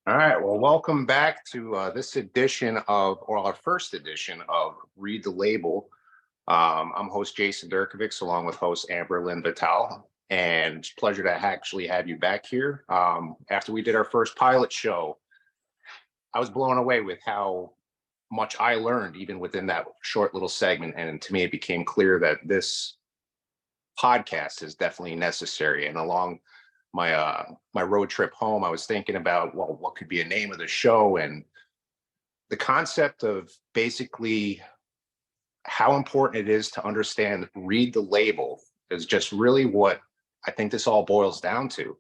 All right, well, welcome back to this edition of, or our first edition of Read the Label. I'm host Jason Derkevics along with host Amber Lynn Vitale, and it's a pleasure to actually have you back here. After we did our first pilot show, I was blown away with how much I learned even within that short little segment, and to me it became clear that this podcast is definitely necessary. And along my road trip home, I was thinking about, well, what could be a name of the show, and the concept of basically how important it is to understand, read the label is just really what I think this all boils down to.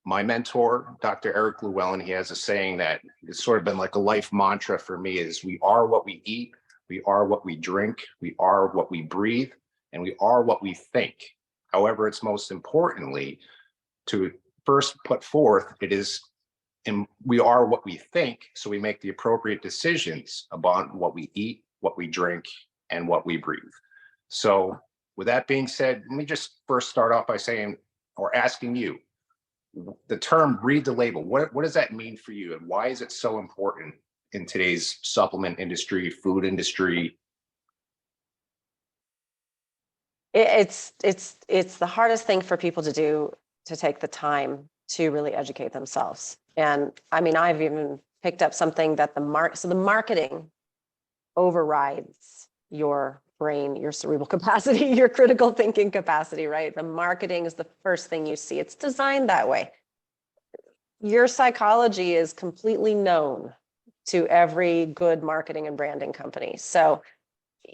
My mentor, Dr. Eric Llewellyn, he has a saying that it's sort of been like a life mantra for me: is we are what we eat, we are what we drink, we are what we breathe, and we are what we think. However, it's most importantly to first put forth it is, and we are what we think, so we make the appropriate decisions about what we eat, what we drink, and what we breathe. So with that being said, let me just first start off by saying, or asking you, the term read the label, what does that mean for you, and why is it so important in today's supplement industry, food industry? It's the hardest thing for people to do, to take the time to really educate themselves. And I mean, I've even picked up something that the marketing overrides your brain, your cerebral capacity, your critical thinking capacity, right? The marketing is the first thing you see. It's designed that way. Your psychology is completely known to every good marketing and branding company. So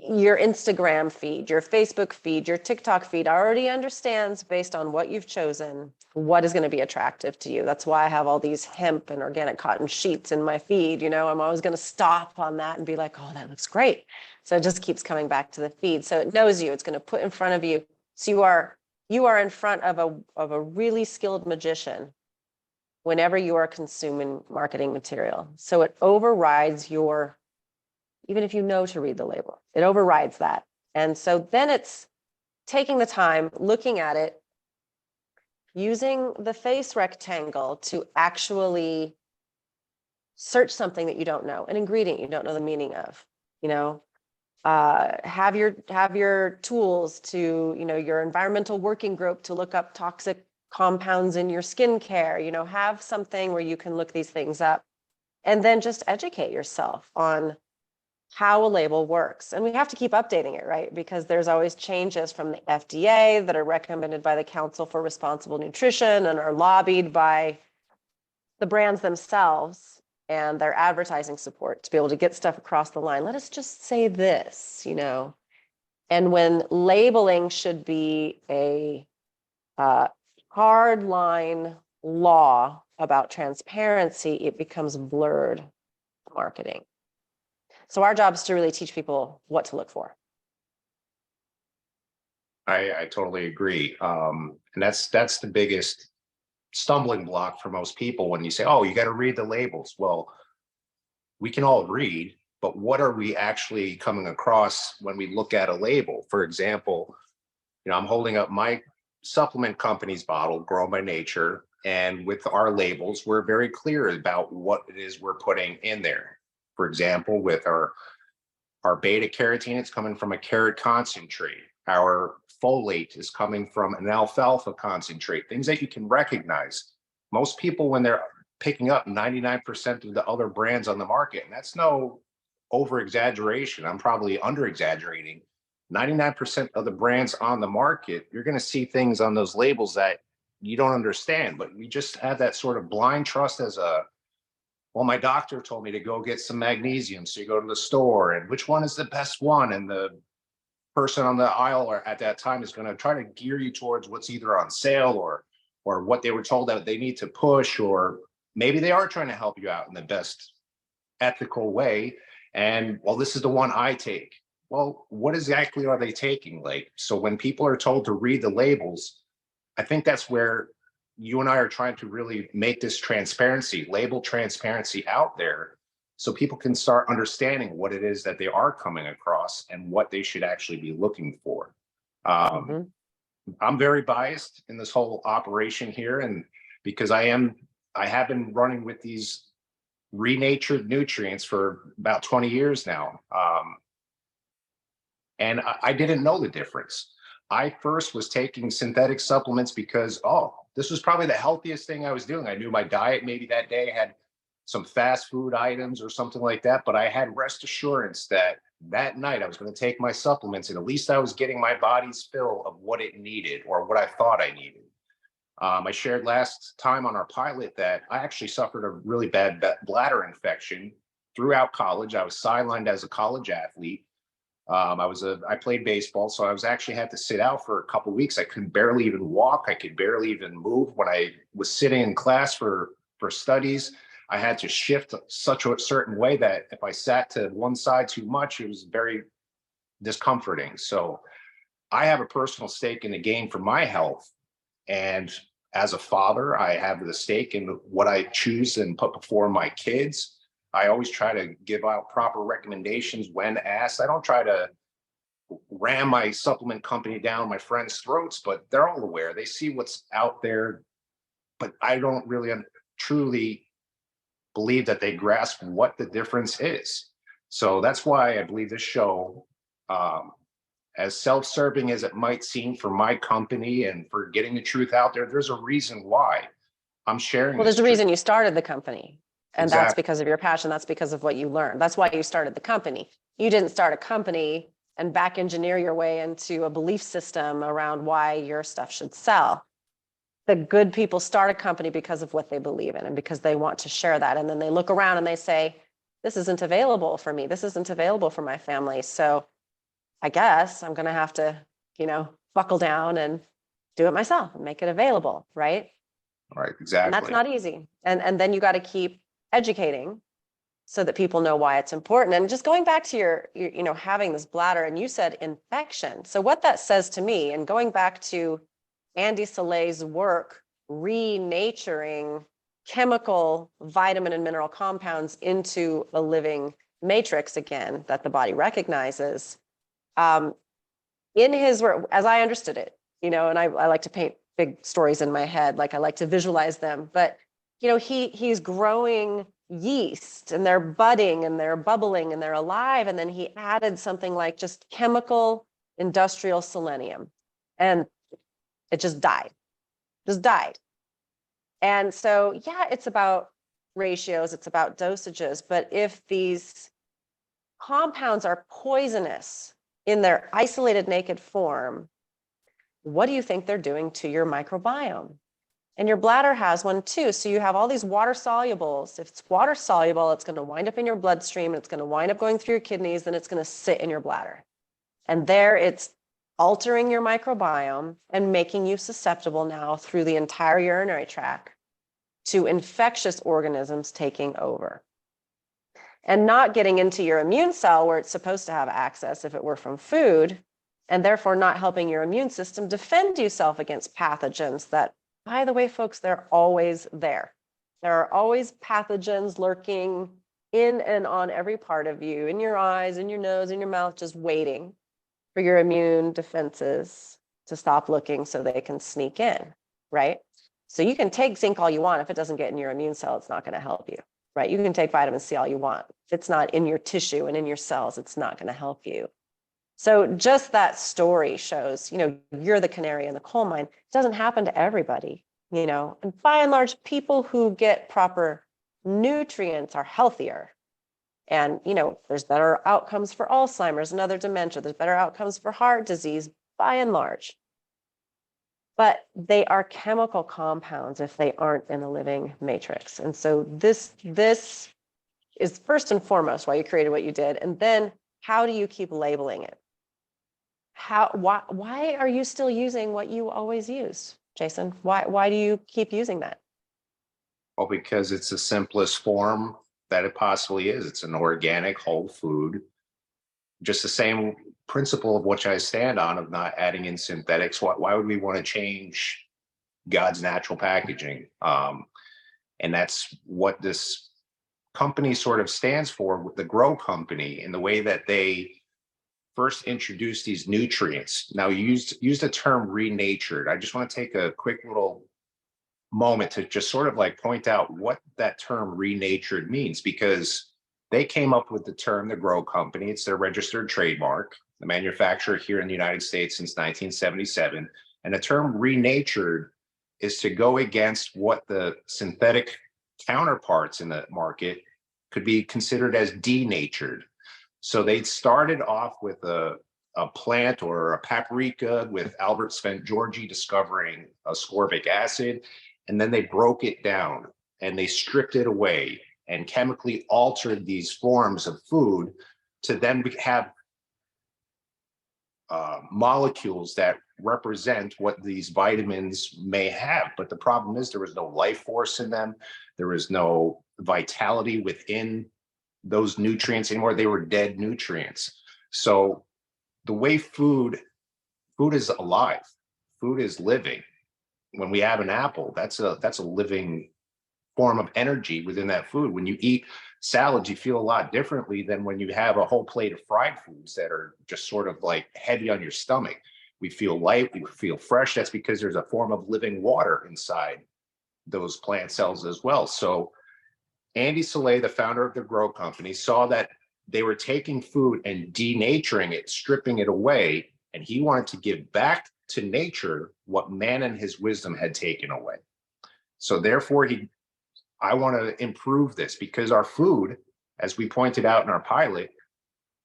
your Instagram feed, your Facebook feed, your TikTok feed already understands, based on what you've chosen, what is going to be attractive to you. That's why I have all these hemp and organic cotton sheets in my feed. You know, I'm always going to stop on that and be like, oh, that looks great. So it just keeps coming back to the feed. So it knows you, it's going to put in front of you. So you are in front of a really skilled magician whenever you are consuming marketing material. So it overrides your, even if you know to read the label, it overrides that. And so then it's taking the time, looking at it, using the face rectangle to actually search something that you don't know, an ingredient you don't know the meaning of, you know, have your tools to, you know, your environmental working group to look up toxic compounds in your skincare, you know, have something where you can look these things up, and then just educate yourself on how a label works. And we have to keep updating it, right? Because there's always changes from the FDA that are recommended by the Council for Responsible Nutrition and are lobbied by the brands themselves and their advertising support to be able to get stuff across the line. Let us just say this, you know. And when labeling should be a hard line law about transparency, it becomes blurred marketing. So our job is to really teach people what to look for. I totally agree. And that's the biggest stumbling block for most people when you say, oh, you got to read the labels. Well, we can all read, but what are we actually coming across when we look at a label? For example, you know, I'm holding up my supplement company's bottle, Grown by Nature, and with our labels, we're very clear about what it is we're putting in there. For example, with our beta carotene, it's coming from a carrot concentrate. Our folate is coming from an alfalfa concentrate, things that you can recognize. Most people, when they're picking up 99% of the other brands on the market, and that's no over exaggeration, I'm probably under exaggerating, 99% of the brands on the market, you're going to see things on those labels that you don't understand, but we just have that sort of blind trust as a, well, my doctor told me to go get some magnesium. So you go to the store, and which one is the best one? And the person on the aisle or at that time is going to try to gear you towards what's either on sale or what they were told that they need to push, or maybe they are trying to help you out in the best ethical way. And well, this is the one I take. Well, what exactly are they taking? Like, so when people are told to read the labels, I think that's where you and I are trying to really make this transparency, label transparency out there, so people can start understanding what it is that they are coming across and what they should actually be looking for. I'm very biased in this whole operation here, and because I am I have been running with these renatured nutrients for about 20 years now. And I didn't know the difference. I first was taking synthetic supplements because, oh, this was probably the healthiest thing I was doing. I knew my diet maybe that day had some fast food items or something like that, but I had rest assurance that that night I was going to take my supplements and at least I was getting my body's fill of what it needed or what I thought I needed. I shared last time on our pilot that I actually suffered a really bad bladder infection throughout college. I was sidelined as a college athlete. I played baseball, so I was actually had to sit out for a couple of weeks. I could barely even walk. I could barely even move. When I was sitting in class for studies, I had to shift such a certain way that if I sat to one side too much, it was very discomforting. So I have a personal stake in the game for my health. And as a father, I have the stake in what I choose and put before my kids. I always try to give out proper recommendations when asked. I don't try to ram my supplement company down my friends' throats, but they're all aware. They see what's out there, but I don't really truly believe that they grasp what the difference is. So that's why I believe this show, as self-serving as it might seem for my company and for getting the truth out there, there's a reason why I'm sharing Well, this there's a truth. reason you started the company. And that's Exactly. because of your passion. That's because of what you learned. That's why you started the company. You didn't start a company and back engineer your way into a belief system around why your stuff should sell. The good people start a company because of what they believe in and because they want to share that. And then they look around and they say, this isn't available for me. This isn't available for my family. So I guess I'm going to have to, buckle down and do it myself and make it available. Right. Right, And that's exactly. not easy. And then you got to keep educating so that people know why it's important. And just going back to your having this bladder, and you said infection. So what that says to me, and going back to Andy Solei's work, renaturing chemical vitamin and mineral compounds into a living matrix again that the body recognizes. In his work, as I understood it, and I like to paint big stories in my head, like I like to visualize them, but he's growing yeast and they're budding and they're bubbling and they're alive. And then he added something like just chemical industrial selenium and it just died. And so, yeah, it's about ratios, it's about dosages. But if these compounds are poisonous in their isolated naked form, what do you think they're doing to your microbiome? And your bladder has one too. So you have all these water solubles. If it's water soluble, it's going to wind up in your bloodstream. It's going to wind up going through your kidneys. Then it's going to sit in your bladder. And there it's altering your microbiome and making you susceptible now through the entire urinary tract to infectious organisms taking over. And not getting into your immune cell where it's supposed to have access if it were from food, and therefore not helping your immune system defend yourself against pathogens that, by the way, folks, they're always there. There are always pathogens lurking in and on every part of you, in your eyes, in your nose, in your mouth, just waiting for your immune defenses to stop looking so they can sneak in, right? So you can take zinc all you want. If it doesn't get in your immune cell, it's not going to help you, right? You can take vitamin C all you want. If it's not in your tissue and in your cells, it's not going to help you. So just that story shows, you're the canary in the coal mine. It doesn't happen to everybody, and by and large, people who get proper nutrients are healthier. And, there's better outcomes for Alzheimer's and other dementia. There's better outcomes for heart disease by and large. But they are chemical compounds if they aren't in a living matrix. And so this is first and foremost why you created what you did. And then how do you keep labeling it? Why are you still using what you always use, Jason? Why do you keep using that? Well, because it's the simplest form that it possibly is. It's an organic whole food. Just the same principle of which I stand on of not adding in synthetics. Why would we want to change God's natural packaging? And that's what this company sort of stands for with the Grow Company in the way that they first introduced these nutrients. Now, you used the term renatured. I just want to take a quick little moment to just sort of like point out what that term renatured means, because they came up with the term, the Grow Company. It's their registered trademark, the manufacturer here in the United States since 1977. And the term renatured is to go against what the synthetic counterparts in the market could be considered as denatured. So they started off with a plant or a paprika with Albert Szent-Györgyi discovering ascorbic acid, and then they broke it down and they stripped it away and chemically altered these forms of food to then have molecules that represent what these vitamins may have. But the problem is there was no life force in them. There was no vitality within those nutrients anymore. They were dead nutrients. So the way food is alive, food is living. When we have an apple, that's a living form of energy within that food. When you eat salads, you feel a lot differently than when you have a whole plate of fried foods that are just sort of like heavy on your stomach. We feel light, we feel fresh. That's because there's a form of living water inside those plant cells as well. So Andy Soleil, the founder of the Grow Company, saw that they were taking food and denaturing it, stripping it away, and he wanted to give back to nature what man and his wisdom had taken away. So therefore, I want to improve this, because our food, as we pointed out in our pilot,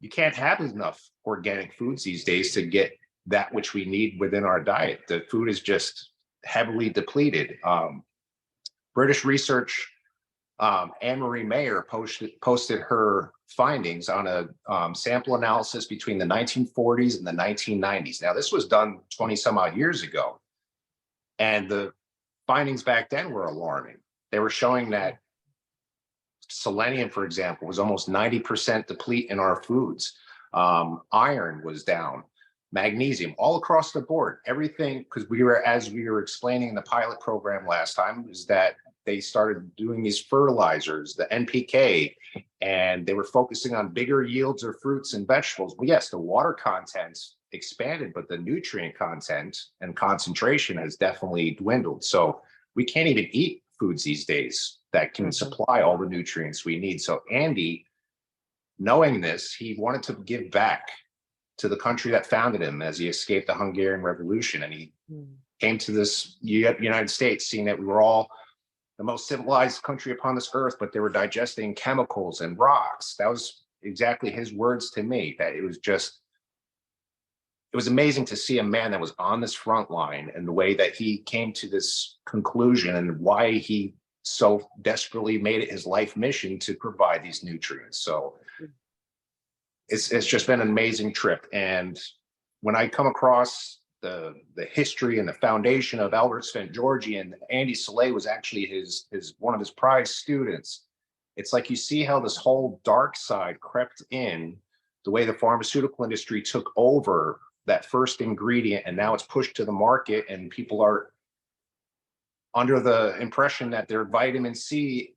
you can't have enough organic foods these days to get that which we need within our diet. The food is just heavily depleted. British research, Anne-Marie Mayer posted her findings on a sample analysis between the 1940s and the 1990s. Now, this was done 20 some odd years ago, and the findings back then were alarming. They were showing that selenium, for example, was almost 90% deplete in our foods. Iron was down, magnesium, all across the board. Everything, because as we were explaining in the pilot program last time, is that they started doing these fertilizers, the NPK, and they were focusing on bigger yields of fruits and vegetables. Well, yes, the water content expanded, but the nutrient content and concentration has definitely dwindled. So we can't even eat foods these days that can supply all the nutrients we need. So Andy, knowing this, he wanted to give back to the country that founded him as he escaped the Hungarian Revolution. And he came to this United States, seeing that we were all the most civilized country upon this earth, but they were digesting chemicals and rocks. That was exactly his words to me, that it was amazing to see a man that was on this front line, and the way that he came to this conclusion and why he so desperately made it his life mission to provide these nutrients. So it's just been an amazing trip. And when I come across the history and the foundation of Albert Szent-Györgyi, and Andy Soleil was actually his one of his prized students, it's like you see how this whole dark side crept in, the way the pharmaceutical industry took over that first ingredient, and now it's pushed to the market, and people are under the impression that their vitamin C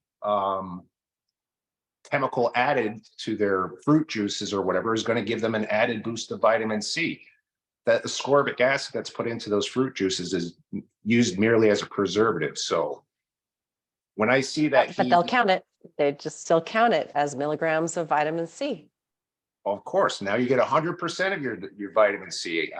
chemical added to their fruit juices or whatever is going to give them an added boost of vitamin C. That ascorbic acid that's put into those fruit juices is used merely as a preservative. So when I see that, but they'll count it. They just still count it as milligrams of vitamin C. Of course, now you get 100% of your vitamin C.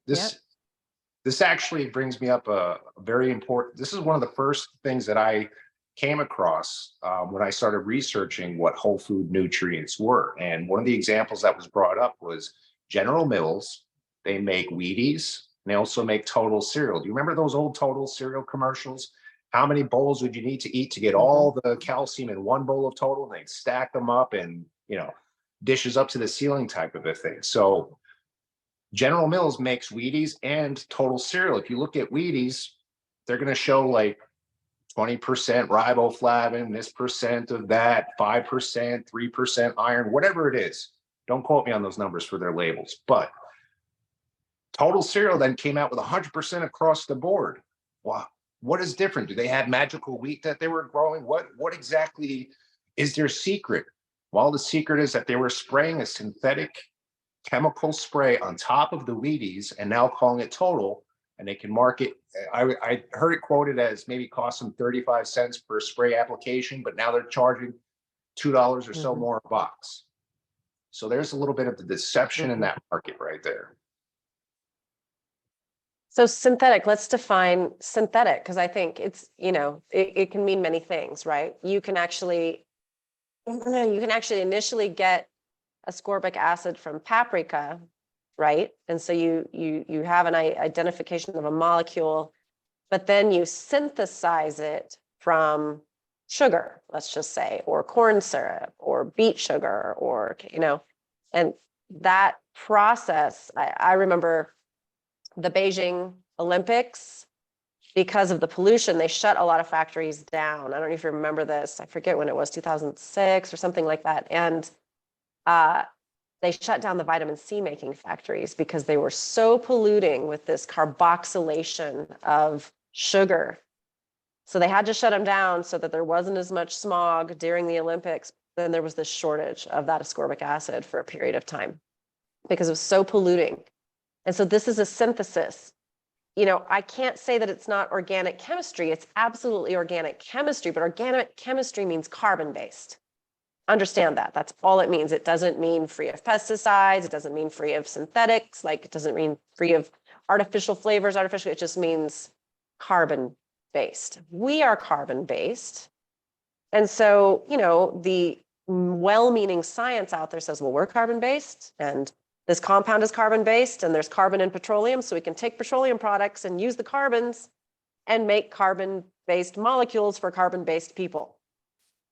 This actually brings me up a very important. This is one of the first things that I came across when I started researching what whole food nutrients were. And one of the examples that was brought up was General Mills. They make Wheaties, and they also make Total cereal. Do you remember those old Total cereal commercials? How many bowls would you need to eat to get all the calcium in one bowl of Total? And they'd stack them up and, dishes up to the ceiling type of a thing. So General Mills makes Wheaties and Total cereal. If you look at Wheaties, they're going to show like 20% riboflavin, this percent of that, 5%, 3% iron, whatever it is. Don't quote me on those numbers for their labels. But Total cereal then came out with 100% across the board. Wow. What is different? Do they have magical wheat that they were growing? What exactly is their secret? Well, the secret is that they were spraying a synthetic chemical spray on top of the Wheaties and now calling it Total. and they can market. I heard it quoted as maybe cost them 35 cents per spray application, but now they're charging $2 or so more a box. So there's a little bit of the deception in that market right there. So synthetic, let's define synthetic, because I think it's, you know, it can mean many things, right? You can actually initially get ascorbic acid from paprika, right? And so you have an identification of a molecule, but then you synthesize it from sugar, let's just say, or corn syrup or beet sugar, or, you know, and that process, I remember the Beijing Olympics, because of the pollution, they shut a lot of factories down. I don't know if you remember this. I forget when it was, 2006 or something like that. And they shut down the vitamin C making factories because they were so polluting with this carboxylation of sugar. So they had to shut them down so that there wasn't as much smog during the Olympics. Then there was this shortage of that ascorbic acid for a period of time because it was so polluting. And so this is a synthesis. You know, I can't say that it's not organic chemistry. It's absolutely organic chemistry, but organic chemistry means carbon-based. Understand that. That's all it means. It doesn't mean free of pesticides. It doesn't mean free of synthetics. Like, it doesn't mean free of artificial flavors, it just means carbon-based. We are carbon-based. And so, you know, the well-meaning science out there says, well, we're carbon-based, and this compound is carbon-based, and there's carbon in petroleum, so we can take petroleum products and use the carbons and make carbon-based molecules for carbon-based people,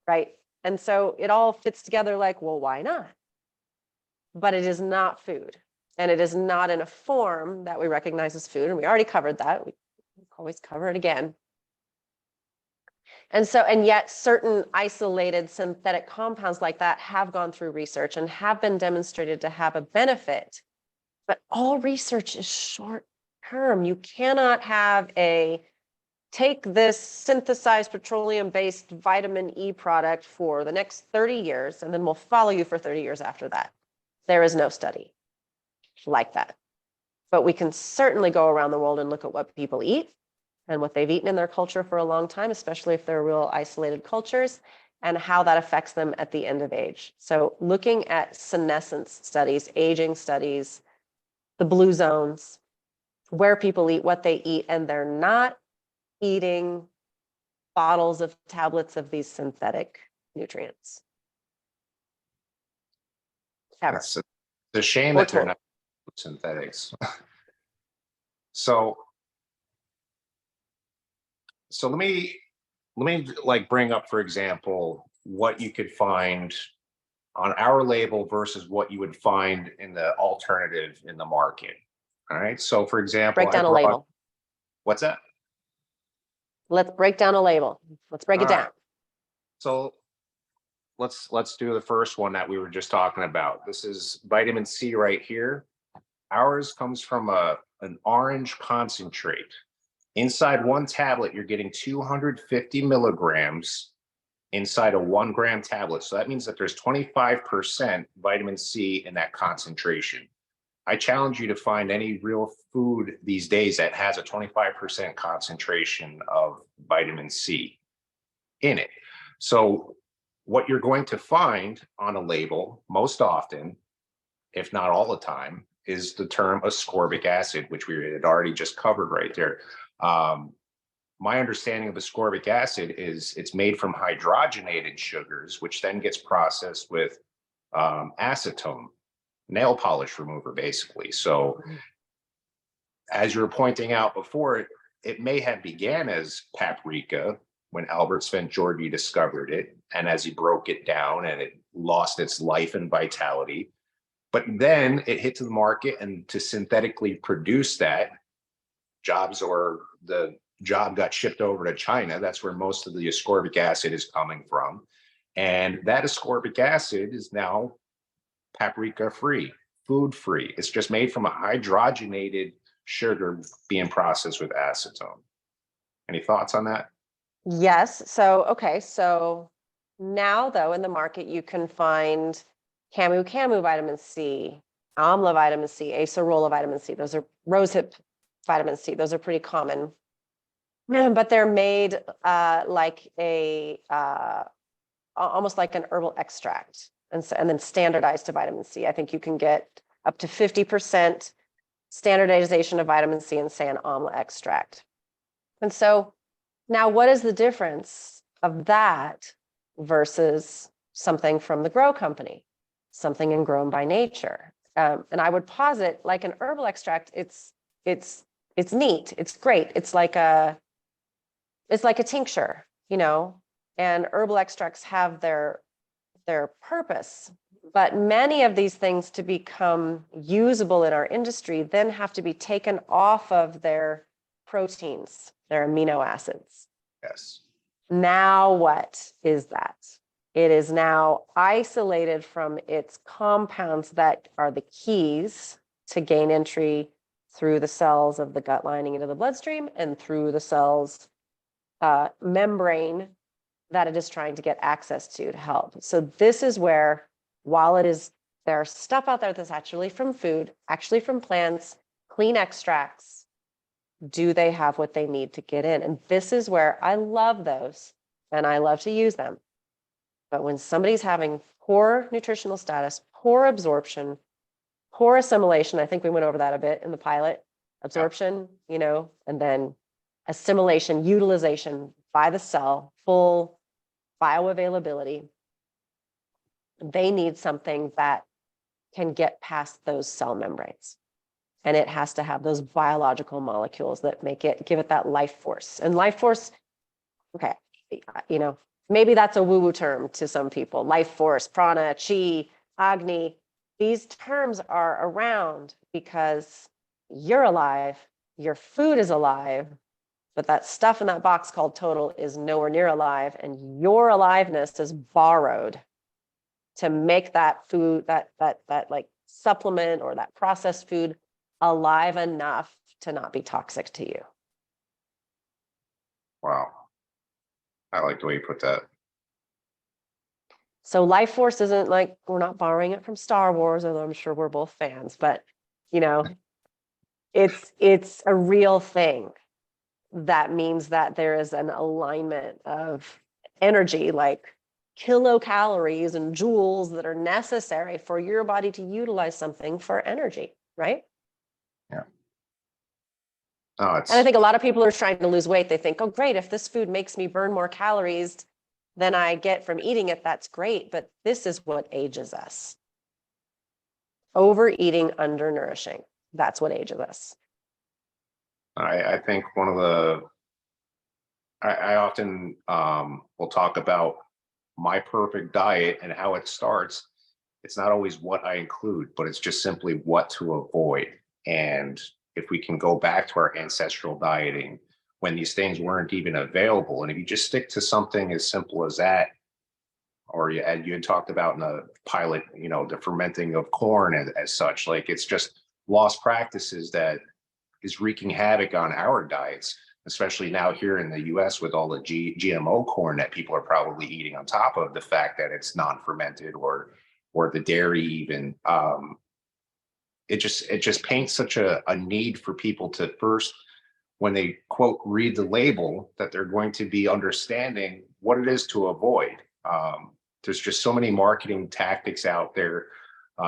right? And so it all fits together like, well, why not? But it is not food, and it is not in a form that we recognize as food, and we already covered that. We always cover it again. And so, and yet certain isolated synthetic compounds like that have gone through research and have been demonstrated to have a benefit. But all research is short term. You cannot have take this synthesized petroleum-based vitamin E product for the next 30 years, and then we'll follow you for 30 years after that. There is no study like that. But we can certainly go around the world and look at what people eat and what they've eaten in their culture for a long time, especially if they're real isolated cultures, and how that affects them at the end of age. So looking at senescence studies, aging studies, the blue zones, where people eat, what they eat, and they're not eating bottles of tablets of these synthetic nutrients. Ever. It's a shame that they're not synthetics. So let me like bring up, for example, what you could find on our label versus what you would find in the alternative in the market. All right. So for example, break down a label. What's that? Let's break down a label. Let's break it down. Right. So let's do the first one that we were just talking about. This is vitamin C right here. Ours comes from an orange concentrate. Inside one tablet, you're getting 250 milligrams inside a 1 gram tablet. So that means that there's 25% vitamin C in that concentration. I challenge you to find any real food these days that has a 25% concentration of vitamin C in it. So what you're going to find on a label most often, if not all the time, is the term ascorbic acid, which we had already just covered right there. My understanding of ascorbic acid is it's made from hydrogenated sugars, which then gets processed with acetone, nail polish remover, basically. So as you were pointing out before, it may have began as paprika when Albert Szent-Györgyi discovered it, and as he broke it down and it lost its life and vitality. But then it hit to the market, and to synthetically produce that, the job got shipped over to China. That's where most of the ascorbic acid is coming from. And that ascorbic acid is now paprika free, food free. It's just made from a hydrogenated sugar being processed with acetone. Any thoughts on that? Yes. So, okay. So now though, in the market, you can find camu vitamin C, amla vitamin C, acerola vitamin C. Those are rosehip vitamin C. Those are pretty common, but they're made like a almost like an herbal extract, and then standardized to vitamin C. I think you can get up to 50% standardization of vitamin C in, say, an amla extract. And so now, what is the difference of that versus something from the Grow Company, something in Grown by Nature? And I would posit, like an herbal extract, it's neat, it's great, it's like a tincture, and herbal extracts have their purpose. But many of these things, to become usable in our industry, then have to be taken off of their proteins, their amino acids. Yes. Now what is that? It is now isolated from its compounds that are the keys to gain entry through the cells of the gut lining into the bloodstream and through the cell's membrane that it is trying to get access to help. So this is where, while there's stuff out there that's actually from food, actually from plants, clean extracts, do they have what they need to get in? And this is where I love those and I love to use them. But when somebody's having poor nutritional status, poor absorption, poor assimilation, I think we went over that a bit in the pilot, absorption, and then assimilation, utilization by the cell, full bioavailability, they need something that can get past those cell membranes. And it has to have those biological molecules that give it that life force. And life force, okay, maybe that's a woo-woo term to some people. Life force, prana, chi, agni. These terms are around because you're alive, your food is alive, but that stuff in that box called total is nowhere near alive, and your aliveness is borrowed to make that food, that like supplement or that processed food alive enough to not be toxic to you. Wow. I like the way you put that. So life force isn't like, we're not borrowing it from Star Wars, although I'm sure we're both fans, but it's a real thing. That means that there is an alignment of energy, like kilocalories and joules that are necessary for your body to utilize something for energy, right? Yeah. And I think a lot of people are trying to lose weight. They think, oh, great, if this food makes me burn more calories than I get from eating it, that's great. But this is what ages us. Overeating, undernourishing. That's what ages us. I think one of the, I often will talk about my perfect diet and how it starts. It's not always what I include, but it's just simply what to avoid. And if we can go back to our ancestral dieting when these things weren't even available, and if you just stick to something as simple as that, or you had talked about in the pilot, the fermenting of corn as such, like it's just lost practices that is wreaking havoc on our diets, especially now here in the US with all the GMO corn that people are probably eating, on top of the fact that it's non-fermented or the dairy even. It just paints such a need for people to first, when they quote read the label, that they're going to be understanding what it is to avoid. There's just so many marketing tactics out there,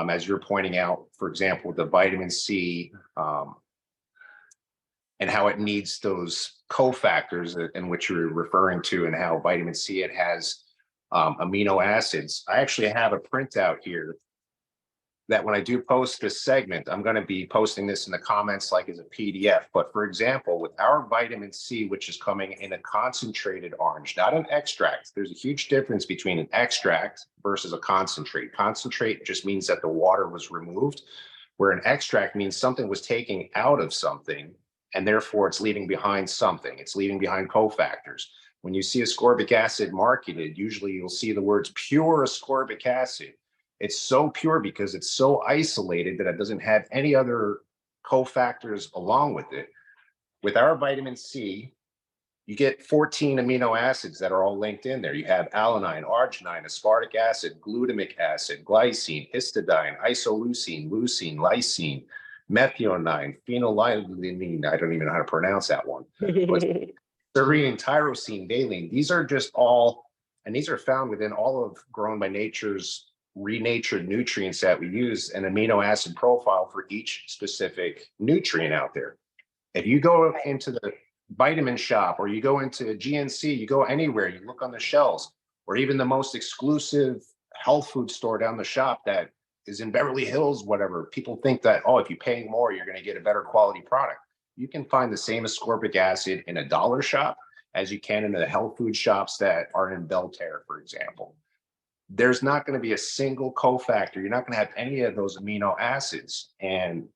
as you're pointing out, for example, the vitamin C, and how it needs those cofactors in which you're referring to, and how vitamin C, it has amino acids. I actually have a printout here that when I do post this segment, I'm going to be posting this in the comments like as a PDF. But for example, with our vitamin C, which is coming in a concentrated orange, not an extract, there's a huge difference between an extract versus a concentrate. Concentrate just means that the water was removed, where an extract means something was taken out of something, and therefore it's leaving behind something. It's leaving behind cofactors. When you see ascorbic acid marketed, usually you'll see the words pure ascorbic acid. It's so pure because it's so isolated that it doesn't have any other cofactors along with it. With our vitamin C, you get 14 amino acids that are all linked in there. You have alanine, arginine, aspartic acid, glutamic acid, glycine, histidine, isoleucine, leucine, lysine, methionine, phenylalanine, I don't even know how to pronounce that one, but serine, tyrosine, valine. These are just all, and these are found within all of Grown by Nature's renatured nutrients that we use, an amino acid profile for each specific nutrient out there. If you go into the vitamin shop, or you go into GNC, you go anywhere, you look on the shelves, or even the most exclusive health food store down the shop that is in Beverly Hills, whatever, people think that, oh, if you're paying more, you're going to get a better quality product. You can find the same ascorbic acid in a dollar shop as you can in the health food shops that are in Belterre, for example. There's not going to be a single cofactor. You're not going to have any of those amino acids. And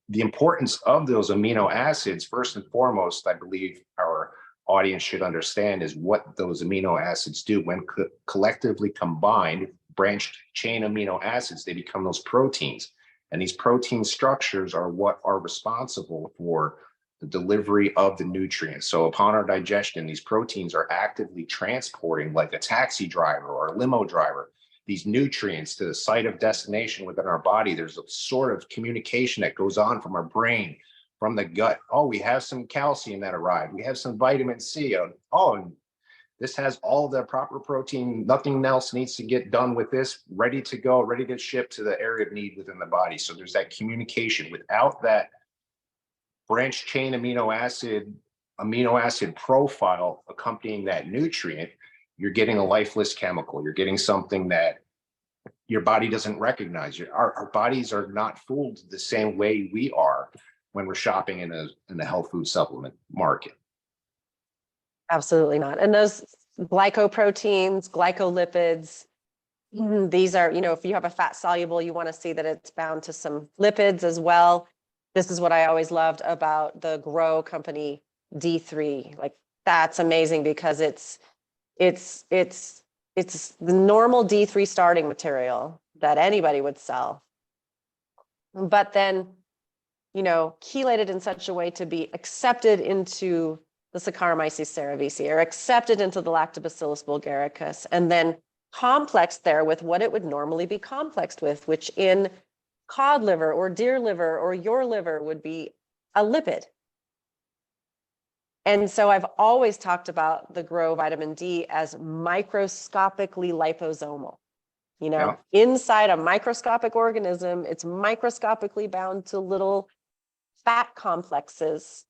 the importance of those amino acids, first and foremost, I believe our audience should understand, is what those amino acids do when collectively combined, branched chain amino acids, they become those proteins. And these protein structures are what are responsible for the delivery of the nutrients. So upon our digestion, these proteins are actively transporting, like a taxi driver or a limo driver, these nutrients to the site of destination within our body. There's a sort of communication that goes on from our brain, from the gut. Oh, we have some calcium that arrived. We have some vitamin C. Oh, and this has all the proper protein. Nothing else needs to get done with this. Ready to go, ready to ship to the area of need within the body. So there's that communication. Without that branched chain amino acid profile accompanying that nutrient, you're getting a lifeless chemical. You're getting something that your body doesn't recognize. Our bodies are not fooled the same way we are when we're shopping in a health food supplement market. Absolutely not. And those glycoproteins, glycolipids, these are, if you have a fat soluble, you want to see that it's bound to some lipids as well. This is what I always loved about the Grow company D3. Like, that's amazing, because it's the normal D3 starting material that anybody would sell, but then, chelated in such a way to be accepted into the Saccharomyces cerevisiae, or accepted into the Lactobacillus bulgaricus, and then complexed there with what it would normally be complexed with, which in cod liver or deer liver or your liver would be a lipid. And so I've always talked about the Grow vitamin D as microscopically liposomal. Inside a microscopic organism, it's microscopically bound to little fat complexes.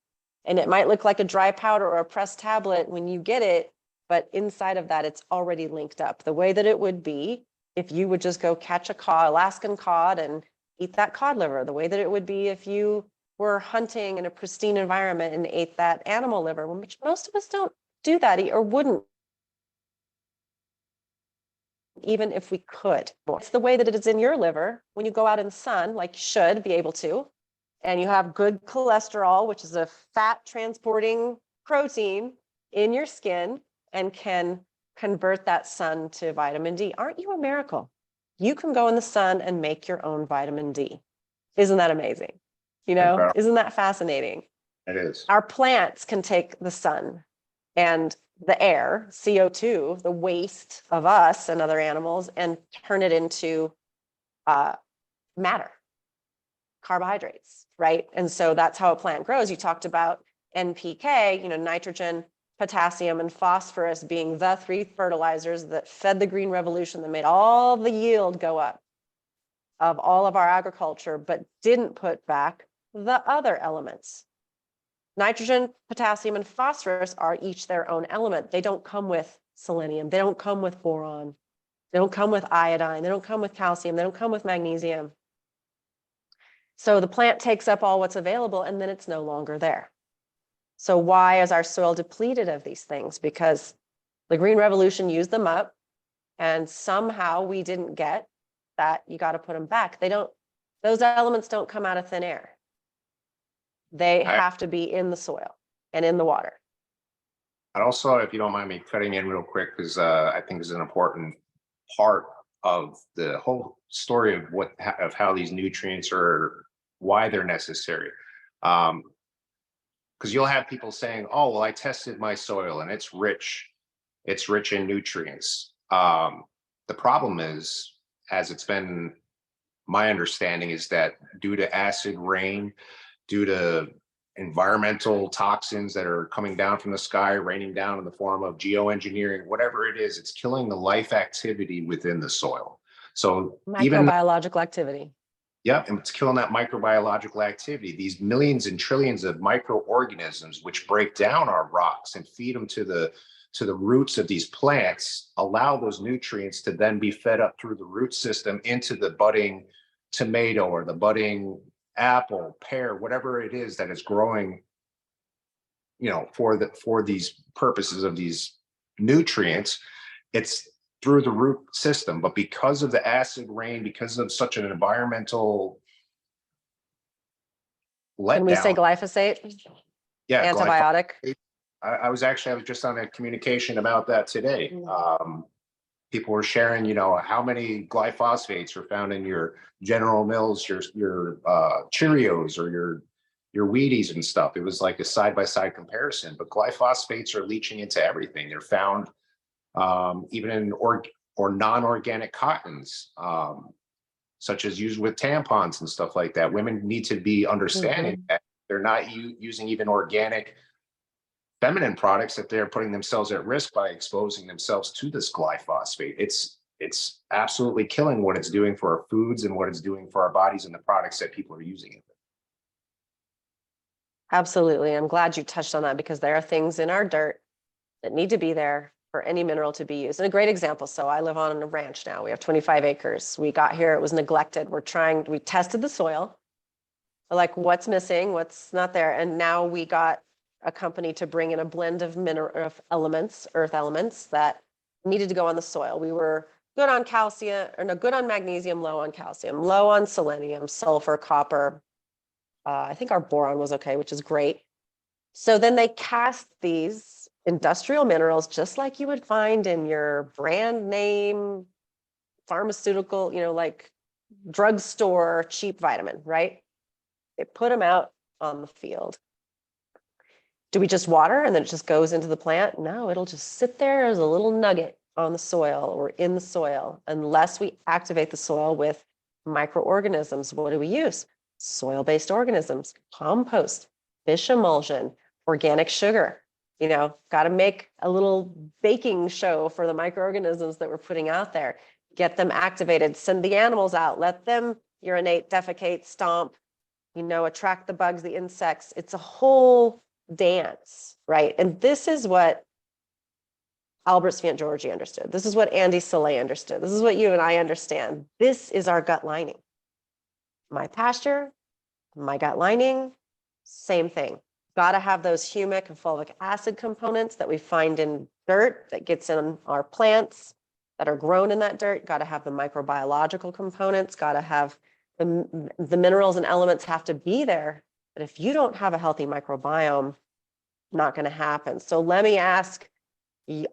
And it might look like a dry powder or a pressed tablet when you get it, but inside of that, it's already linked up the way that it would be if you would just go catch a Alaskan cod and eat that cod liver, the way that it would be if you were hunting in a pristine environment and ate that animal liver, which most of us don't do that or wouldn't, even if we could. It's the way that it is in your liver when you go out in the sun, like you should be able to, and you have good cholesterol, which is a fat transporting protein in your skin, and can convert that sun to vitamin D. Aren't you a miracle? You can go in the sun and make your own vitamin D. Isn't that amazing? Incredible. Isn't that fascinating? It is. Our plants can take the sun and the air, CO2, the waste of us and other animals, and turn it into matter, carbohydrates, right? And so that's how a plant grows. You talked about NPK, nitrogen, potassium, and phosphorus being the three fertilizers that fed the Green Revolution, that made all the yield go up of all of our agriculture, but didn't put back the other elements. Nitrogen, potassium, and phosphorus are each their own element. They don't come with selenium. They don't come with boron. They don't come with iodine. They don't come with calcium. They don't come with magnesium. So the plant takes up all what's available, and then it's no longer there. So why is our soil depleted of these things? Because the Green Revolution used them up, and somehow we didn't get that you got to put them back. Those elements don't come out of thin air. They have to be in the soil and in the water. And also, if you don't mind me cutting in real quick, because I think is an important part of the whole story of how these nutrients are, why they're necessary. Because you'll have people saying, "Oh, well, I tested my soil and it's rich in nutrients." The problem is, as it's been my understanding is that due to acid rain, due to environmental toxins that are coming down from the sky, raining down in the form of geoengineering, whatever it is, it's killing the life activity within the soil. So even, Microbiological activity. yeah, and it's killing that microbiological activity, these millions and trillions of microorganisms which break down our rocks and feed them to the roots of these plants, allow those nutrients to then be fed up through the root system into the budding tomato or the budding apple, pear, whatever it is that is growing, for these purposes of these nutrients. It's through the root system, but because of the acid rain, because of such an environmental When we say letdown. glyphosate, Yeah, antibiotic. I was just on a communication about that today. People were sharing, how many glyphosates are found in your General Mills, your Cheerios, or your Wheaties and stuff. It was like a side-by-side comparison, but glyphosates are leaching into everything. They're found even in or non-organic cottons, such as used with tampons and stuff like that. Women need to be understanding that they're not using even organic feminine products, that they're putting themselves at risk by exposing themselves to this glyphosate. It's absolutely killing what it's doing for our foods and what it's doing for our bodies and the products that people are using it. Absolutely. I'm glad you touched on that, because there are things in our dirt that need to be there for any mineral to be used. And a great example. So I live on a ranch now. We have 25 acres. We got here, it was neglected. We tested the soil. Like, what's missing, what's not there. And now we got a company to bring in a blend of earth elements that needed to go on the soil. We were good on calcium, or no, good on magnesium, low on calcium, low on selenium, sulfur, copper. I think our boron was okay, which is great. So then they cast these industrial minerals, just like you would find in your brand name pharmaceutical, like drugstore cheap vitamin, right? They put them out on the field. Do we just water and then it just goes into the plant? No, it'll just sit there as a little nugget on the soil or in the soil, unless we activate the soil with microorganisms. What do we use? Soil-based organisms, compost, fish emulsion, organic sugar. Got to make a little baking show for the microorganisms that we're putting out there. Get them activated, send the animals out, let them urinate, defecate, stomp, attract the bugs, the insects. It's a whole dance, right? And this is what Albert Svient-Georgi understood. This is what Andy Soleil understood. This is what you and I understand. This is our gut lining. My pasture, my gut lining, same thing. Got to have those humic and fulvic acid components that we find in dirt that gets in our plants that are grown in that dirt. Got to have the microbiological components, got to have the minerals and elements have to be there. But if you don't have a healthy microbiome, not going to happen. So let me ask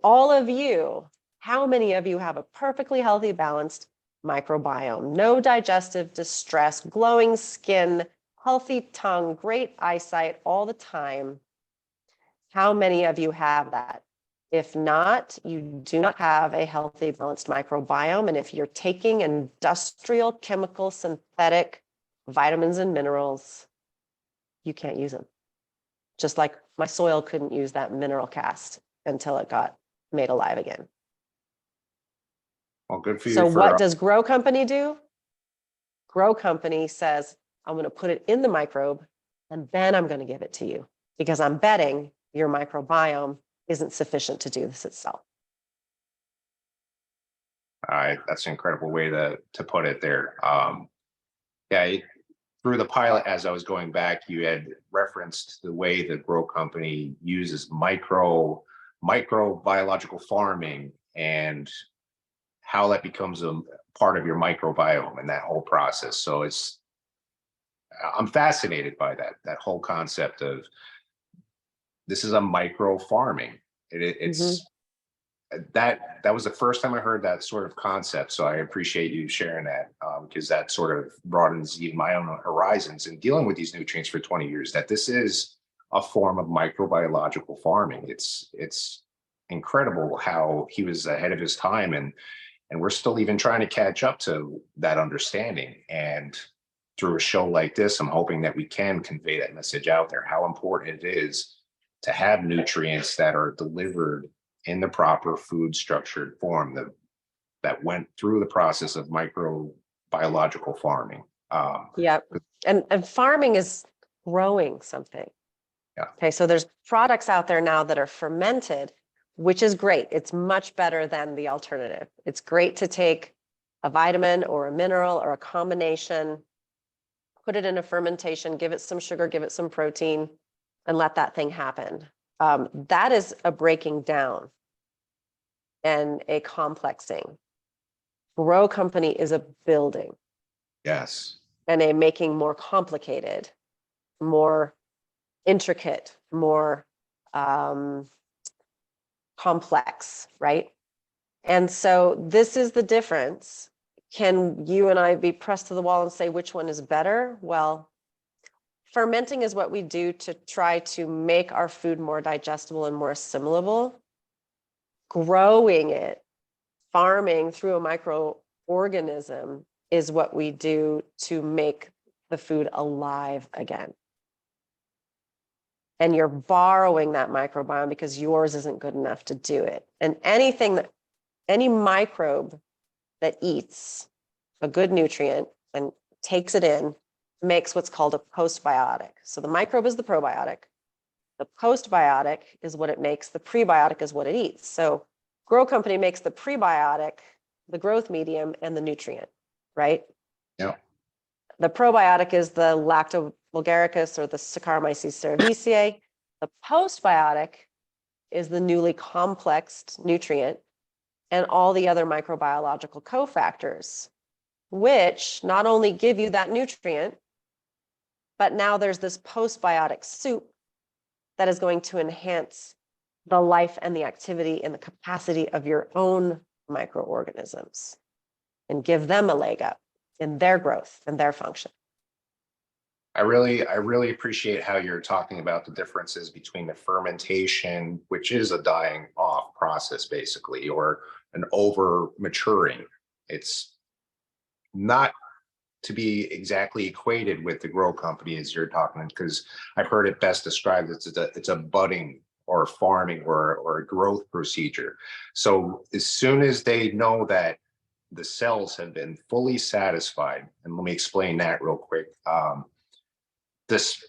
all of you, how many of you have a perfectly healthy, balanced microbiome? No digestive distress, glowing skin, healthy tongue, great eyesight all the time. How many of you have that? If not, you do not have a healthy, balanced microbiome. And if you're taking industrial, chemical, synthetic vitamins and minerals, you can't use them. Just like my soil couldn't use that mineral cast until it got made alive again. Well, good for you. So what does Grow Company do? Grow Company says, I'm going to put it in the microbe and then I'm going to give it to you, because I'm betting your microbiome isn't sufficient to do this itself. That's an incredible way to put it there. Through the pilot, as I was going back, you had referenced the way the Grow Company uses microbiological farming and how that becomes a part of your microbiome and that whole process. So I'm fascinated by that whole concept of this is a micro farming. It's that was the first time I heard that sort of concept. So I appreciate you sharing that, because that sort of broadens even my own horizons in dealing with these nutrients for 20 years, that this is a form of microbiological farming. It's incredible how he was ahead of his time. And And we're still even trying to catch up to that understanding. And through a show like this, I'm hoping that we can convey that message out there, how important it is to have nutrients that are delivered in the proper food structured form that went through the process of microbiological farming. Yeah. And farming is growing something. Yeah. Okay. So there's products out there now that are fermented, which is great. It's much better than the alternative. It's great to take a vitamin or a mineral or a combination, put it in a fermentation, give it some sugar, give it some protein, and let that thing happen. That is a breaking down and a complexing. Grow company is a building. Yes. And a making more complicated, more intricate, more complex, right? And so this is the difference. Can you and I be pressed to the wall and say which one is better? Well, fermenting is what we do to try to make our food more digestible and more assimilable. Growing it, farming through a microorganism is what we do to make the food alive again. And you're borrowing that microbiome because yours isn't good enough to do it. And any microbe that eats a good nutrient and takes it in makes what's called a postbiotic. So the microbe is the probiotic. The postbiotic is what it makes. The prebiotic is what it eats. So Grow Company makes the prebiotic, the growth medium, and the nutrient, right? Yeah. The probiotic is the Lactobulgaricus or the Saccharomyces cerevisiae. The postbiotic is the newly complexed nutrient and all the other microbiological cofactors, which not only give you that nutrient, but now there's this postbiotic soup that is going to enhance the life and the activity and the capacity of your own microorganisms and give them a leg up in their growth and their function. I really appreciate how you're talking about the differences between the fermentation, which is a dying off process basically, or an over maturing. It's not to be exactly equated with the Grow Company as you're talking, because I've heard it best described as it's a budding or farming or a growth procedure. So as soon as they know that the cells have been fully satisfied, and let me explain that real quick. This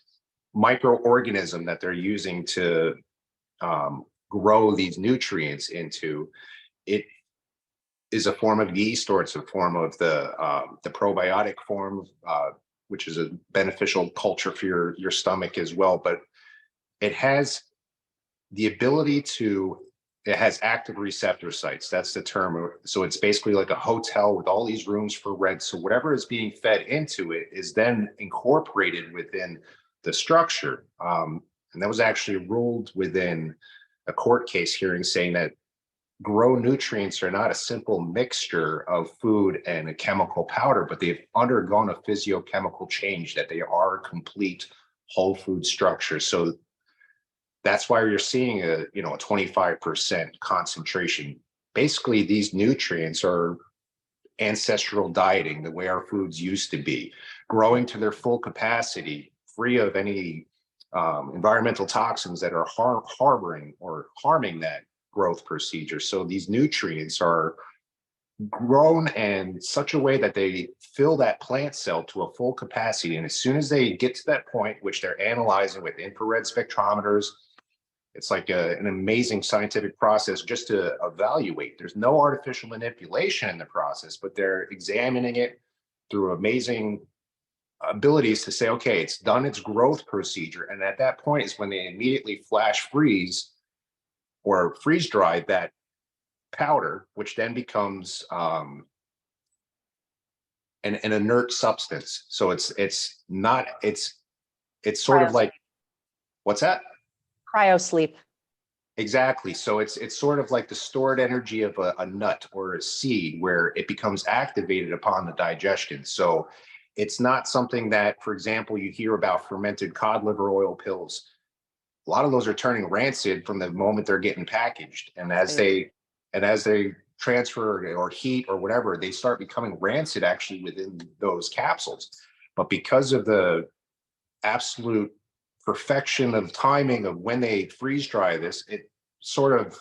microorganism that they're using to grow these nutrients into, it is a form of yeast, or it's a form of the probiotic form, which is a beneficial culture for your stomach as well. But it has the ability to, it has active receptor sites. That's the term. So it's basically like a hotel with all these rooms for rent. So whatever is being fed into it is then incorporated within the structure. And that was actually ruled within a court case hearing, saying that grow nutrients are not a simple mixture of food and a chemical powder, but they've undergone a physiochemical change, that they are a complete whole food structure. So that's why you're seeing a 25% concentration. Basically, these nutrients are ancestral dieting, the way our foods used to be, growing to their full capacity, free of any environmental toxins that are harboring or harming that growth procedure. So these nutrients are grown in such a way that they fill that plant cell to a full capacity. And as soon as they get to that point, which they're analyzing with infrared spectrometers, it's like an amazing scientific process just to evaluate. There's no artificial manipulation in the process, but they're examining it through amazing abilities to say, okay, it's done its growth procedure. And at that point is when they immediately flash freeze or freeze dry that powder, which then becomes an inert substance. So it's sort of like, what's that? Cryosleep. Exactly. So it's sort of like the stored energy of a nut or a seed, where it becomes activated upon the digestion. So it's not something that, for example, you hear about fermented cod liver oil pills. A lot of those are turning rancid from the moment they're getting packaged. And as they transfer or heat or whatever, they start becoming rancid actually within those capsules. But because of the absolute perfection of timing of when they freeze dry this, it sort of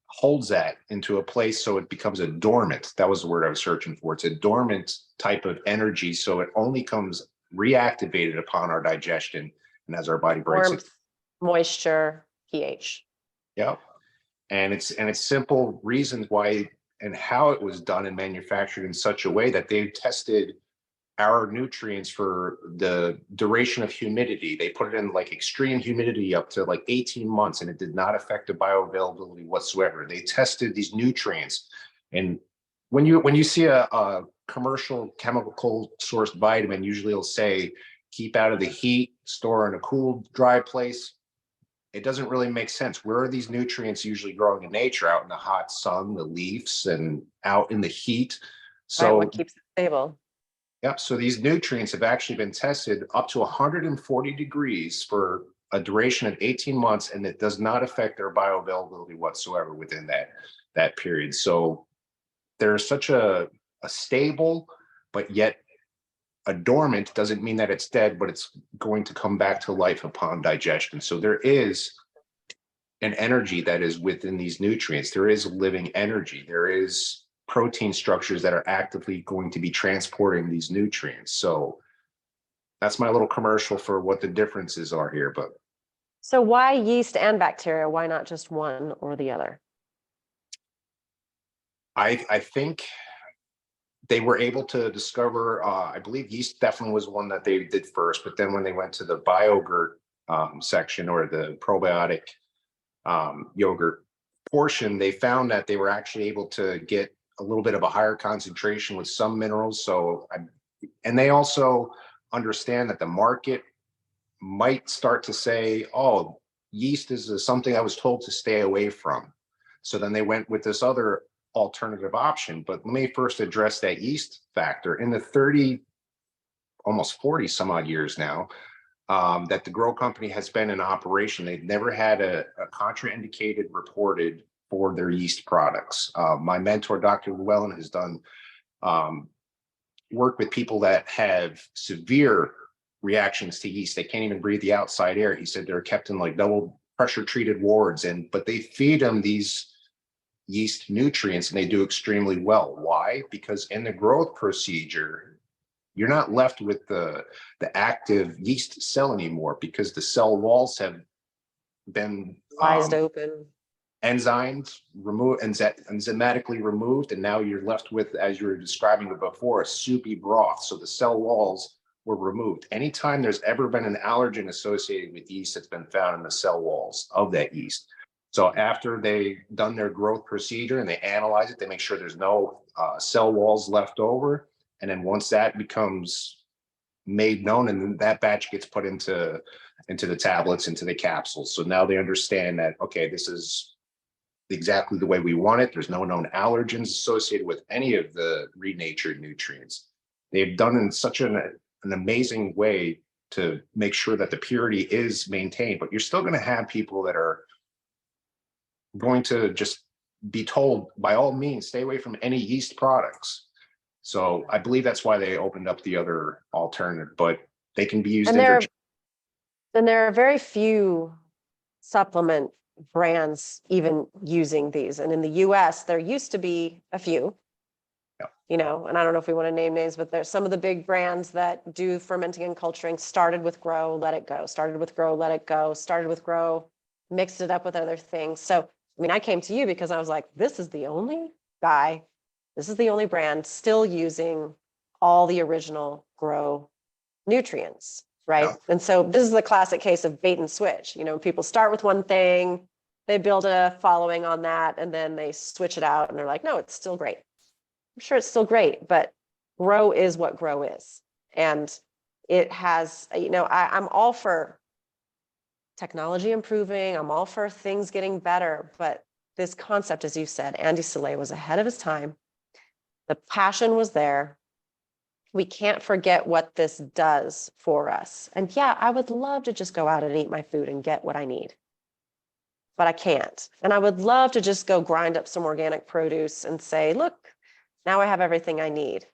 holds that into a place so it becomes a dormant. That was the word I was searching for. It's a dormant type of energy. So it only comes reactivated upon our digestion and as our body breaks it. Warmth, moisture, pH. Yeah. And it's simple reasons why and how it was done and manufactured in such a way that they've tested our nutrients for the duration of humidity. They put it in like extreme humidity up to like 18 months, and it did not affect the bioavailability whatsoever. They tested these nutrients. And when you see a commercial chemical sourced vitamin, usually it'll say, keep out of the heat, store in a cool, dry place. It doesn't really make sense. Where are these nutrients usually growing in nature? Out in the hot sun, the leaves, and out in the heat. Right, So what keeps it stable? yep. So these nutrients have actually been tested up to 140 degrees for a duration of 18 months, and it does not affect their bioavailability whatsoever within that period. So there's such a stable, but yet a dormant doesn't mean that it's dead, but it's going to come back to life upon digestion. So there is an energy that is within these nutrients. There is living energy. There is protein structures that are actively going to be transporting these nutrients. So that's my little commercial for what the differences are here. But So why yeast and bacteria? Why not just one or the other? I think they were able to discover, I believe yeast definitely was one that they did first, but then when they went to the biogurt section or the probiotic yogurt portion, they found that they were actually able to get a little bit of a higher concentration with some minerals. And they also understand that the market might start to say, oh, yeast is something I was told to stay away from. So then they went with this other alternative option. But let me first address that yeast factor. In the 30, almost 40 some odd years now, that the grow company has been in operation, they've never had a contraindicated reported for their yeast products. My mentor, Dr. Llewellyn, has done work with people that have severe reactions to yeast. They can't even breathe the outside air. He said they're kept in like double pressure treated wards, but they feed them these yeast nutrients and they do extremely well. Why? Because in the growth procedure, you're not left with the active yeast cell anymore, because the cell walls have been Sliced open. enzymes removed, enzymatically removed, and now you're left with, as you were describing it before, a soupy broth. So the cell walls were removed. Anytime there's ever been an allergen associated with yeast, it's been found in the cell walls of that yeast. So after they've done their growth procedure and they analyze it, they make sure there's no cell walls left over. And then once that becomes made known, and then that batch gets put into the tablets, into the capsules. So now they understand that, okay, this is exactly the way we want it. There's no known allergens associated with any of the renatured nutrients. They've done in such an amazing way to make sure that the purity is maintained, but you're still going to have people that are going to just be told, by all means, stay away from any yeast products. So I believe that's why they opened up the other alternative, but they can be used interchangeably. And there are very few supplement brands even using these. And in the US, there used to be a few, and I don't know if we want to name names, but there's some of the big brands that do fermenting and culturing started with grow, let it go, started with grow, let it go, started with grow, mixed it up with other things. So, I came to you because I was like, this is the only brand still using all the original grow nutrients, right? Yeah. And so this is the classic case of bait and switch. People start with one thing, they build a following on that, and then they switch it out and they're like, no, it's still great. I'm sure it's still great, but grow is what grow is. And it has, I'm all for technology improving. I'm all for things getting better, but this concept, as you said, Andy Soleil was ahead of his time. The passion was there. We can't forget what this does for us. And yeah, I would love to just go out and eat my food and get what I need. but I can't. And I would love to just go grind up some organic produce and say, look, now I have everything I need.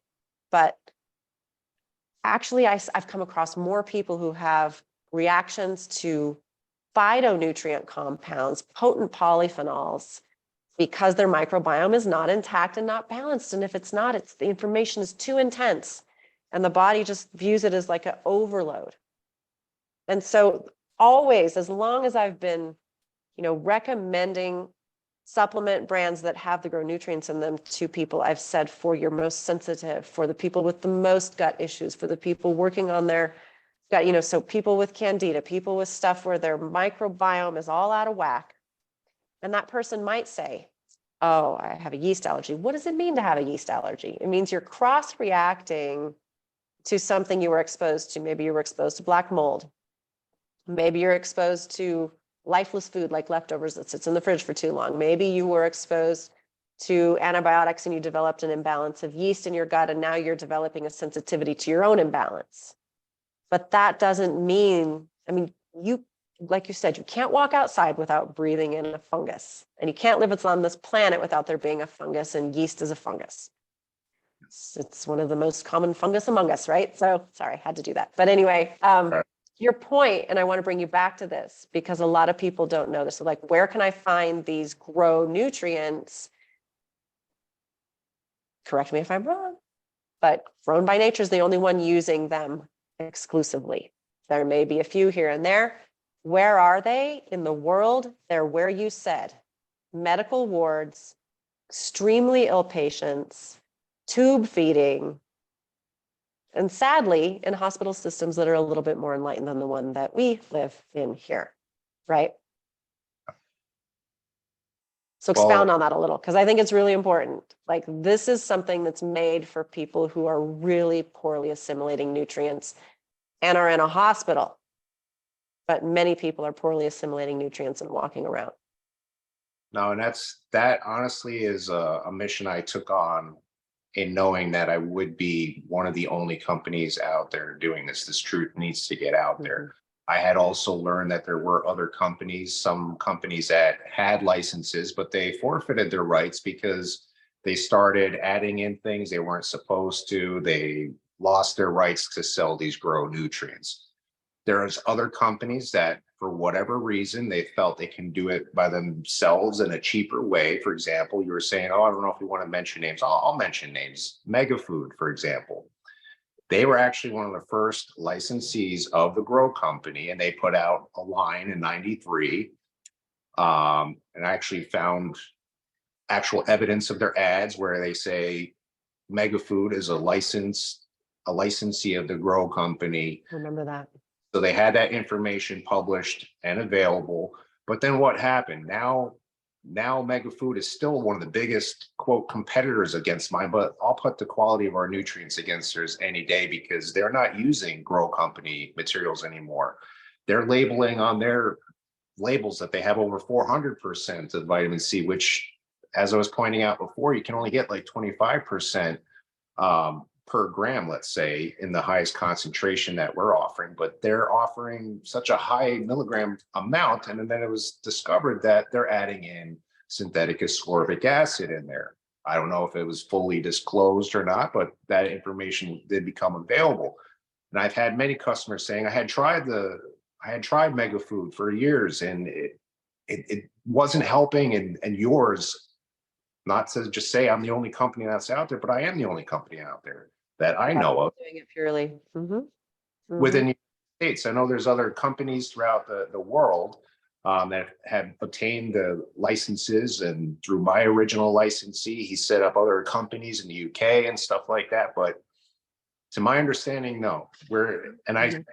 But actually, I've come across more people who have reactions to phytonutrient compounds, potent polyphenols, because their microbiome is not intact and not balanced. And if it's not, the information is too intense and the body just views it as like an overload. And so always, as long as I've been, recommending supplement brands that have the grow nutrients in them to people, I've said for your most sensitive, for the people with the most gut issues, for the people working on their gut, so people with candida, people with stuff where their microbiome is all out of whack. And that person might say, oh, I have a yeast allergy. What does it mean to have a yeast allergy? It means you're cross-reacting to something you were exposed to. Maybe you were exposed to black mold. Maybe you're exposed to lifeless food like leftovers that sits in the fridge for too long. Maybe you were exposed to antibiotics and you developed an imbalance of yeast in your gut, and now you're developing a sensitivity to your own imbalance. But that doesn't mean, like you said, you can't walk outside without breathing in a fungus, and you can't live on this planet without there being a fungus, and yeast is a fungus. It's one of the most common fungus among us, right? So sorry, had to do that. But anyway, your point, and I want to bring you back to this because a lot of people don't know this. So like, where can I find these grow nutrients? Correct me if I'm wrong, but Grown by Nature is the only one using them exclusively. There may be a few here and there. Where are they in the world? They're where you said: medical wards, extremely ill patients, tube feeding, and sadly, in hospital systems that are a little bit more enlightened than the one that we live in here, right? So expound on that a little, because I think it's really important. Like, this is something that's made for people who are really poorly assimilating nutrients and are in a hospital. But many people are poorly assimilating nutrients and walking around. No, and that honestly is a mission I took on, in knowing that I would be one of the only companies out there doing this. This truth needs to get out there. I had also learned that there were other companies, some companies that had licenses, but they forfeited their rights because they started adding in things they weren't supposed to. They lost their rights to sell these grow nutrients. There's other companies that, for whatever reason, they felt they can do it by themselves in a cheaper way. For example, you were saying, oh, I don't know if we want to mention names. I'll mention names. Mega Food, for example. They were actually one of the first licensees of the Grow Company, and they put out a line in '93. And I actually found actual evidence of their ads where they say Mega Food is a licensee of the Grow Company. Remember that. So they had that information published and available. But then what happened? Now Mega Food is still one of the biggest, quote, competitors against mine, but I'll put the quality of our nutrients against theirs any day because they're not using Grow Company materials anymore. They're labeling on their labels that they have over 400% of vitamin C, which, as I was pointing out before, you can only get like 25% per gram, let's say, in the highest concentration that we're offering, but they're offering such a high milligram amount. And then it was discovered that they're adding in synthetic ascorbic acid in there. I don't know if it was fully disclosed or not, but that information did become available. And I've had many customers saying, I had tried Mega Food for years and it wasn't helping. And yours, not to just say I'm the only company that's out there, but I am the only company out there that I know of doing it purely within the United States. I know there's other companies throughout the world that have obtained the licenses, and through my original licensee, he set up other companies in the UK and stuff like that. But to my understanding, no. I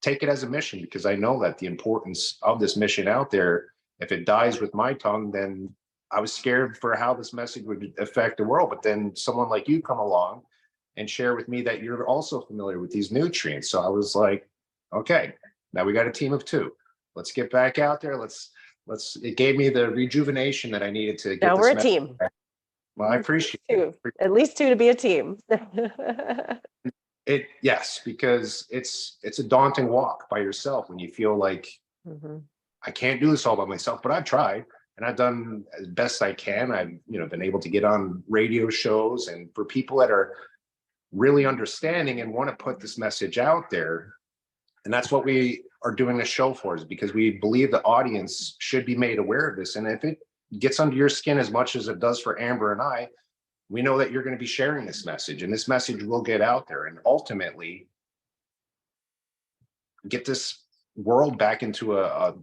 take it as a mission because I know that the importance of this mission out there. If it dies with my tongue, then I was scared for how this message would affect the world. But then someone like you come along and share with me that you're also familiar with these nutrients. So I was like, okay, now we got a team of two. Let's get back out there. It gave me the rejuvenation that I needed to get. Now we're a team. Well, I appreciate it. At least two to be a team. Yes, because it's a daunting walk by yourself when you feel like I can't do this all by myself, but I've tried and I've done as best I can. I've, been able to get on radio shows, and for people that are really understanding and want to put this message out there. And that's what we are doing this show for, is because we believe the audience should be made aware of this. And if it gets under your skin as much as it does for Amber and I, we know that you're going to be sharing this message, and this message will get out there and ultimately get this world back into a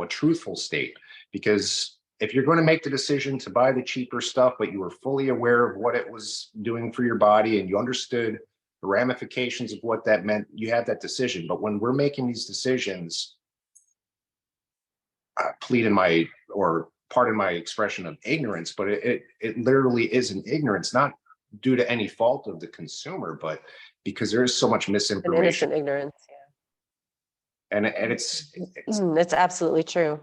truthful state. Because if you're going to make the decision to buy the cheaper stuff, but you were fully aware of what it was doing for your body and you understood the ramifications of what that meant, you had that decision. But when we're making these decisions, pardon my expression of ignorance, but it literally is an ignorance, not due to any fault of the consumer, but because there is so much An misinformation. innocent ignorance. Yeah. And it's It's absolutely true.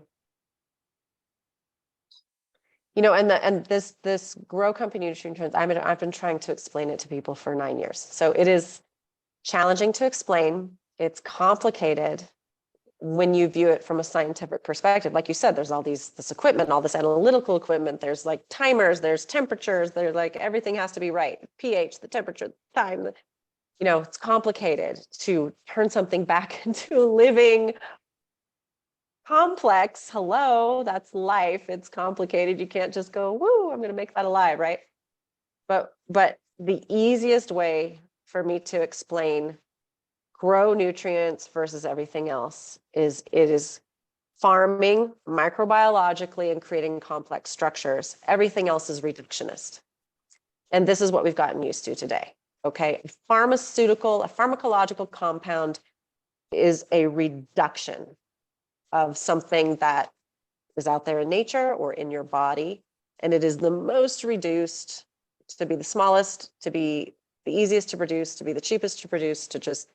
And this grow company nutrient trends, I've been trying to explain it to people for 9 years. So it is challenging to explain. It's complicated when you view it from a scientific perspective. Like you said, there's all this equipment, all this analytical equipment. There's like timers, there's temperatures, there's like everything has to be right. pH, the temperature, the time. It's complicated to turn something back into a living complex. Hello, that's life. It's complicated. You can't just go, woo, I'm going to make that alive, right? But the easiest way for me to explain grow nutrients versus everything else is it is farming microbiologically and creating complex structures. Everything else is reductionist. And this is what we've gotten used to today. Okay. A pharmacological compound is a reduction of something that is out there in nature or in your body. And it is the most reduced to be the smallest, to be the easiest to produce, to be the cheapest to produce, to just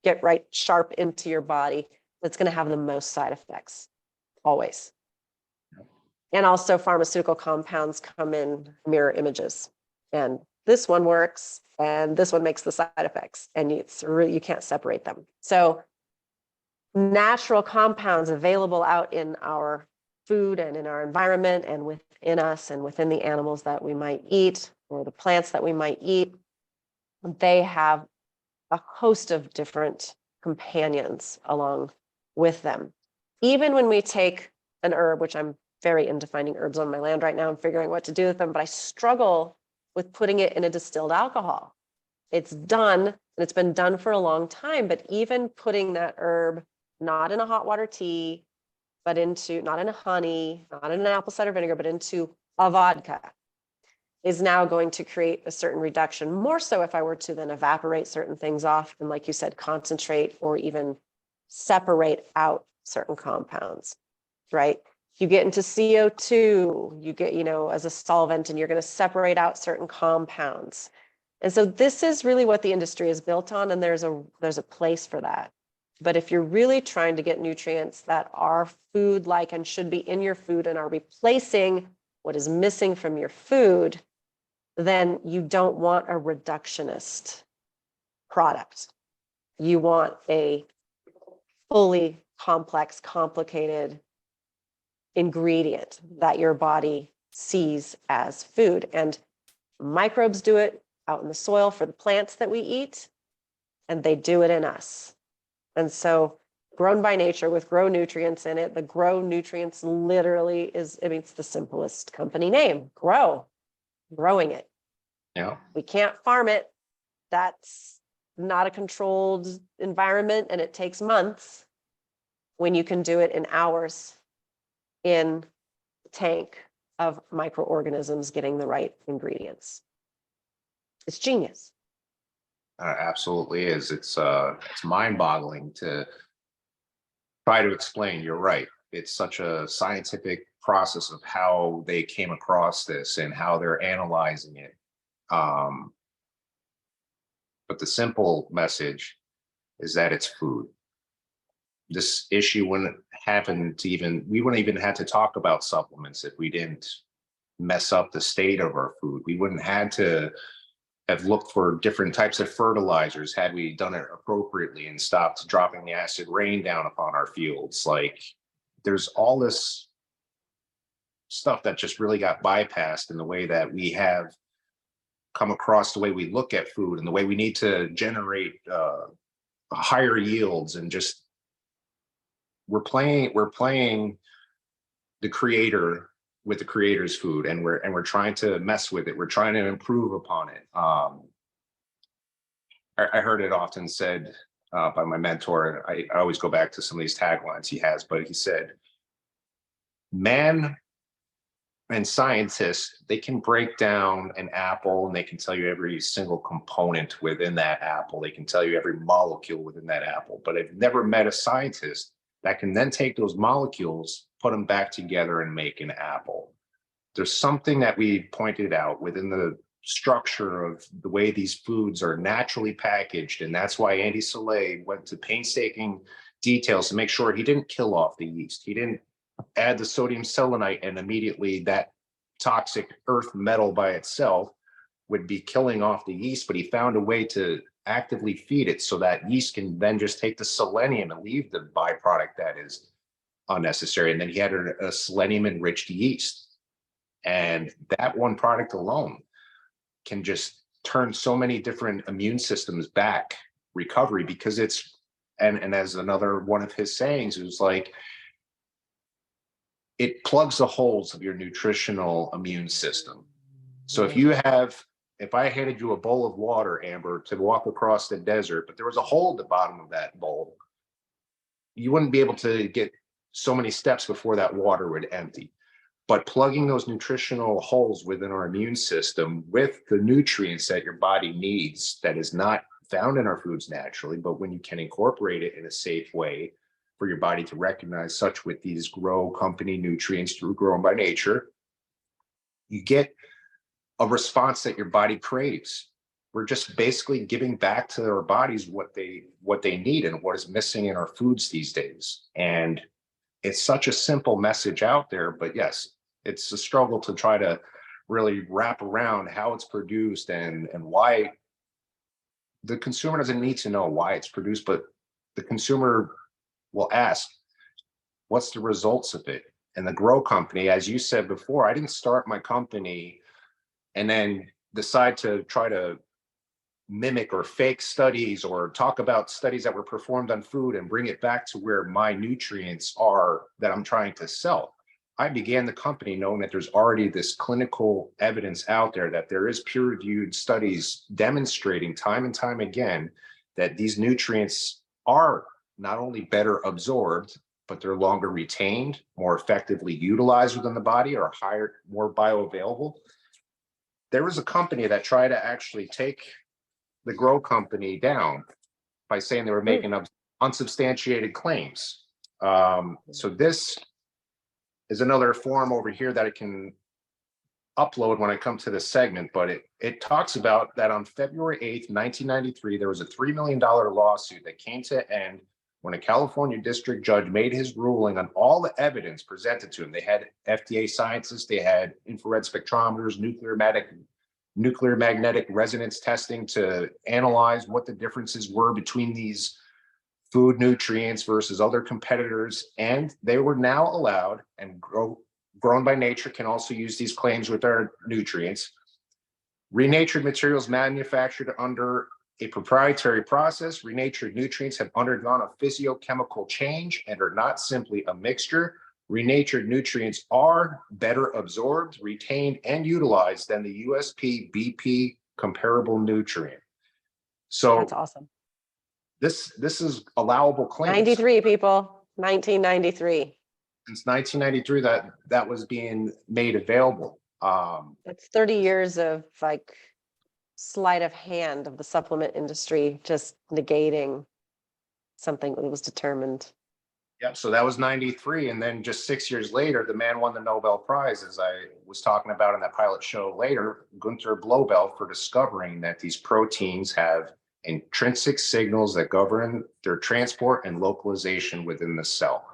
get right sharp into your body. That's going to have the most side effects, always. And also pharmaceutical compounds come in mirror images. And this one works and this one makes the side effects. And you can't separate them. So natural compounds available out in our food and in our environment and within us and within the animals that we might eat or the plants that we might eat, they have a host of different companions along with them. Even when we take an herb, which I'm very into finding herbs on my land right now and figuring what to do with them, but I struggle with putting it in a distilled alcohol. It's done, and it's been done for a long time, but even putting that herb not in a hot water tea, but not in a honey, not in an apple cider vinegar, but into a vodka is now going to create a certain reduction. More so if I were to then evaporate certain things off and, like you said, concentrate or even separate out certain compounds, right? You get into CO2, you get, as a solvent, and you're going to separate out certain compounds. And so this is really what the industry is built on, and there's a place for that. But if you're really trying to get nutrients that are food-like and should be in your food and are replacing what is missing from your food, then you don't want a reductionist product. You want a fully complex, complicated ingredient that your body sees as food. And microbes do it out in the soil for the plants that we eat, and they do it in us. And so grown by nature with grow nutrients in it, the grow nutrients literally it's the simplest company name, growing it. Yeah. We can't farm it. That's not a controlled environment, and it takes months when you can do it in hours in a tank of microorganisms getting the right ingredients. It's genius. Absolutely is. It's mind-boggling to try to explain. You're right. It's such a scientific process of how they came across this and how they're analyzing it. But the simple message is that it's food. This issue wouldn't happen we wouldn't even have to talk about supplements if we didn't mess up the state of our food. We wouldn't have to have looked for different types of fertilizers had we done it appropriately and stopped dropping the acid rain down upon our fields. Like, there's all this stuff that just really got bypassed in the way that we have come across the way we look at food and the way we need to generate higher yields, and just we're playing the creator with the creator's food, and we're trying to mess with it. We're trying to improve upon it. I heard it often said by my mentor. I always go back to some of these taglines he has, but he said, man and scientists, they can break down an apple and they can tell you every single component within that apple. They can tell you every molecule within that apple, but I've never met a scientist that can then take those molecules, put them back together and make an apple. There's something that we pointed out within the structure of the way these foods are naturally packaged. And that's why Andy Soleil went to painstaking details to make sure he didn't kill off the yeast. He didn't add the sodium selenite and immediately that toxic earth metal by itself would be killing off the yeast, but he found a way to actively feed it so that yeast can then just take the selenium and leave the byproduct that is unnecessary. And then he had a selenium enriched yeast. And that one product alone can just turn so many different immune systems back, recovery, because it's, and as another one of his sayings, it was like, it plugs the holes of your nutritional immune system. So if I handed you a bowl of water, Amber, to walk across the desert, but there was a hole at the bottom of that bowl, you wouldn't be able to get so many steps before that water would empty. But plugging those nutritional holes within our immune system with the nutrients that your body needs, that is not found in our foods naturally, but when you can incorporate it in a safe way for your body to recognize, such with these grow company nutrients through Grown by Nature, you get a response that your body craves. We're just basically giving back to our bodies what they need and what is missing in our foods these days. And it's such a simple message out there, but yes, it's a struggle to try to really wrap around how it's produced and why. The consumer doesn't need to know why it's produced, but the consumer will ask, what's the results of it? And the grow company, as you said before, I didn't start my company and then decide to try to mimic or fake studies or talk about studies that were performed on food and bring it back to where my nutrients are that I'm trying to sell. I began the company knowing that there's already this clinical evidence out there, that there is peer-reviewed studies demonstrating time and time again that these nutrients are not only better absorbed, but they're longer retained, more effectively utilized within the body, or higher, more bioavailable. There was a company that tried to actually take the grow company down by saying they were making unsubstantiated claims. So this is another form over here that I can upload when I come to this segment, but it talks about that on February 8th, 1993, there was a $3 million lawsuit that came to end when a California district judge made his ruling on all the evidence presented to him. They had FDA scientists, they had infrared spectrometers, nuclear magnetic resonance testing to analyze what the differences were between these food nutrients versus other competitors. And they were now allowed, and Grown by Nature can also use these claims with our nutrients. Renatured materials manufactured under a proprietary process, renatured nutrients have undergone a physiochemical change and are not simply a mixture. Renatured nutrients are better absorbed, retained, and utilized than the USP BP comparable nutrient. So That's awesome. This is allowable claims. 93 people, 1993. Since 1993, that was being made available. That's 30 years of like sleight of hand of the supplement industry, just negating something that was determined. Yep. So that was 93. And then just 6 years later, the man won the Nobel Prize, as I was talking about in that pilot show later, Gunther Blobel, for discovering that these proteins have intrinsic signals that govern their transport and localization within the cell.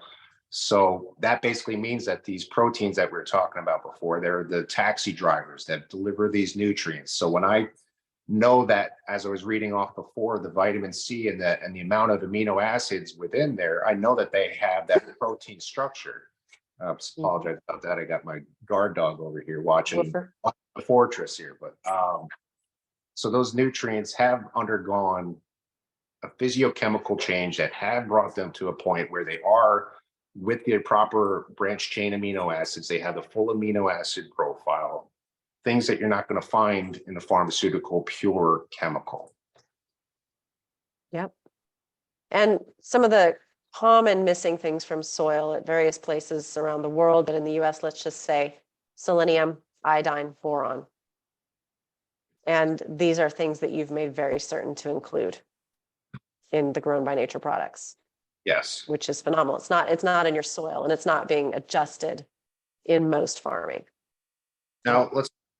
So that basically means that these proteins that we were talking about before, they're the taxi drivers that deliver these nutrients. So when I know that as I was reading off before, the vitamin C and the amount of amino acids within there, I know that they have that protein structure. Apologize about that. I got my guard dog over here watching the fortress here, but so those nutrients have undergone a physiochemical change that have brought them to a point where they are with the proper branched chain amino acids. They have the full amino acid profile, things that you're not going to find in the pharmaceutical pure chemical. Yep. And some of the common missing things from soil at various places around the world, but in the US, let's just say selenium, iodine, boron. And these are things that you've made very certain to include in the Grown by Nature products. Yes. Which is phenomenal. It's not in your soil, and it's not being adjusted in most farming. Now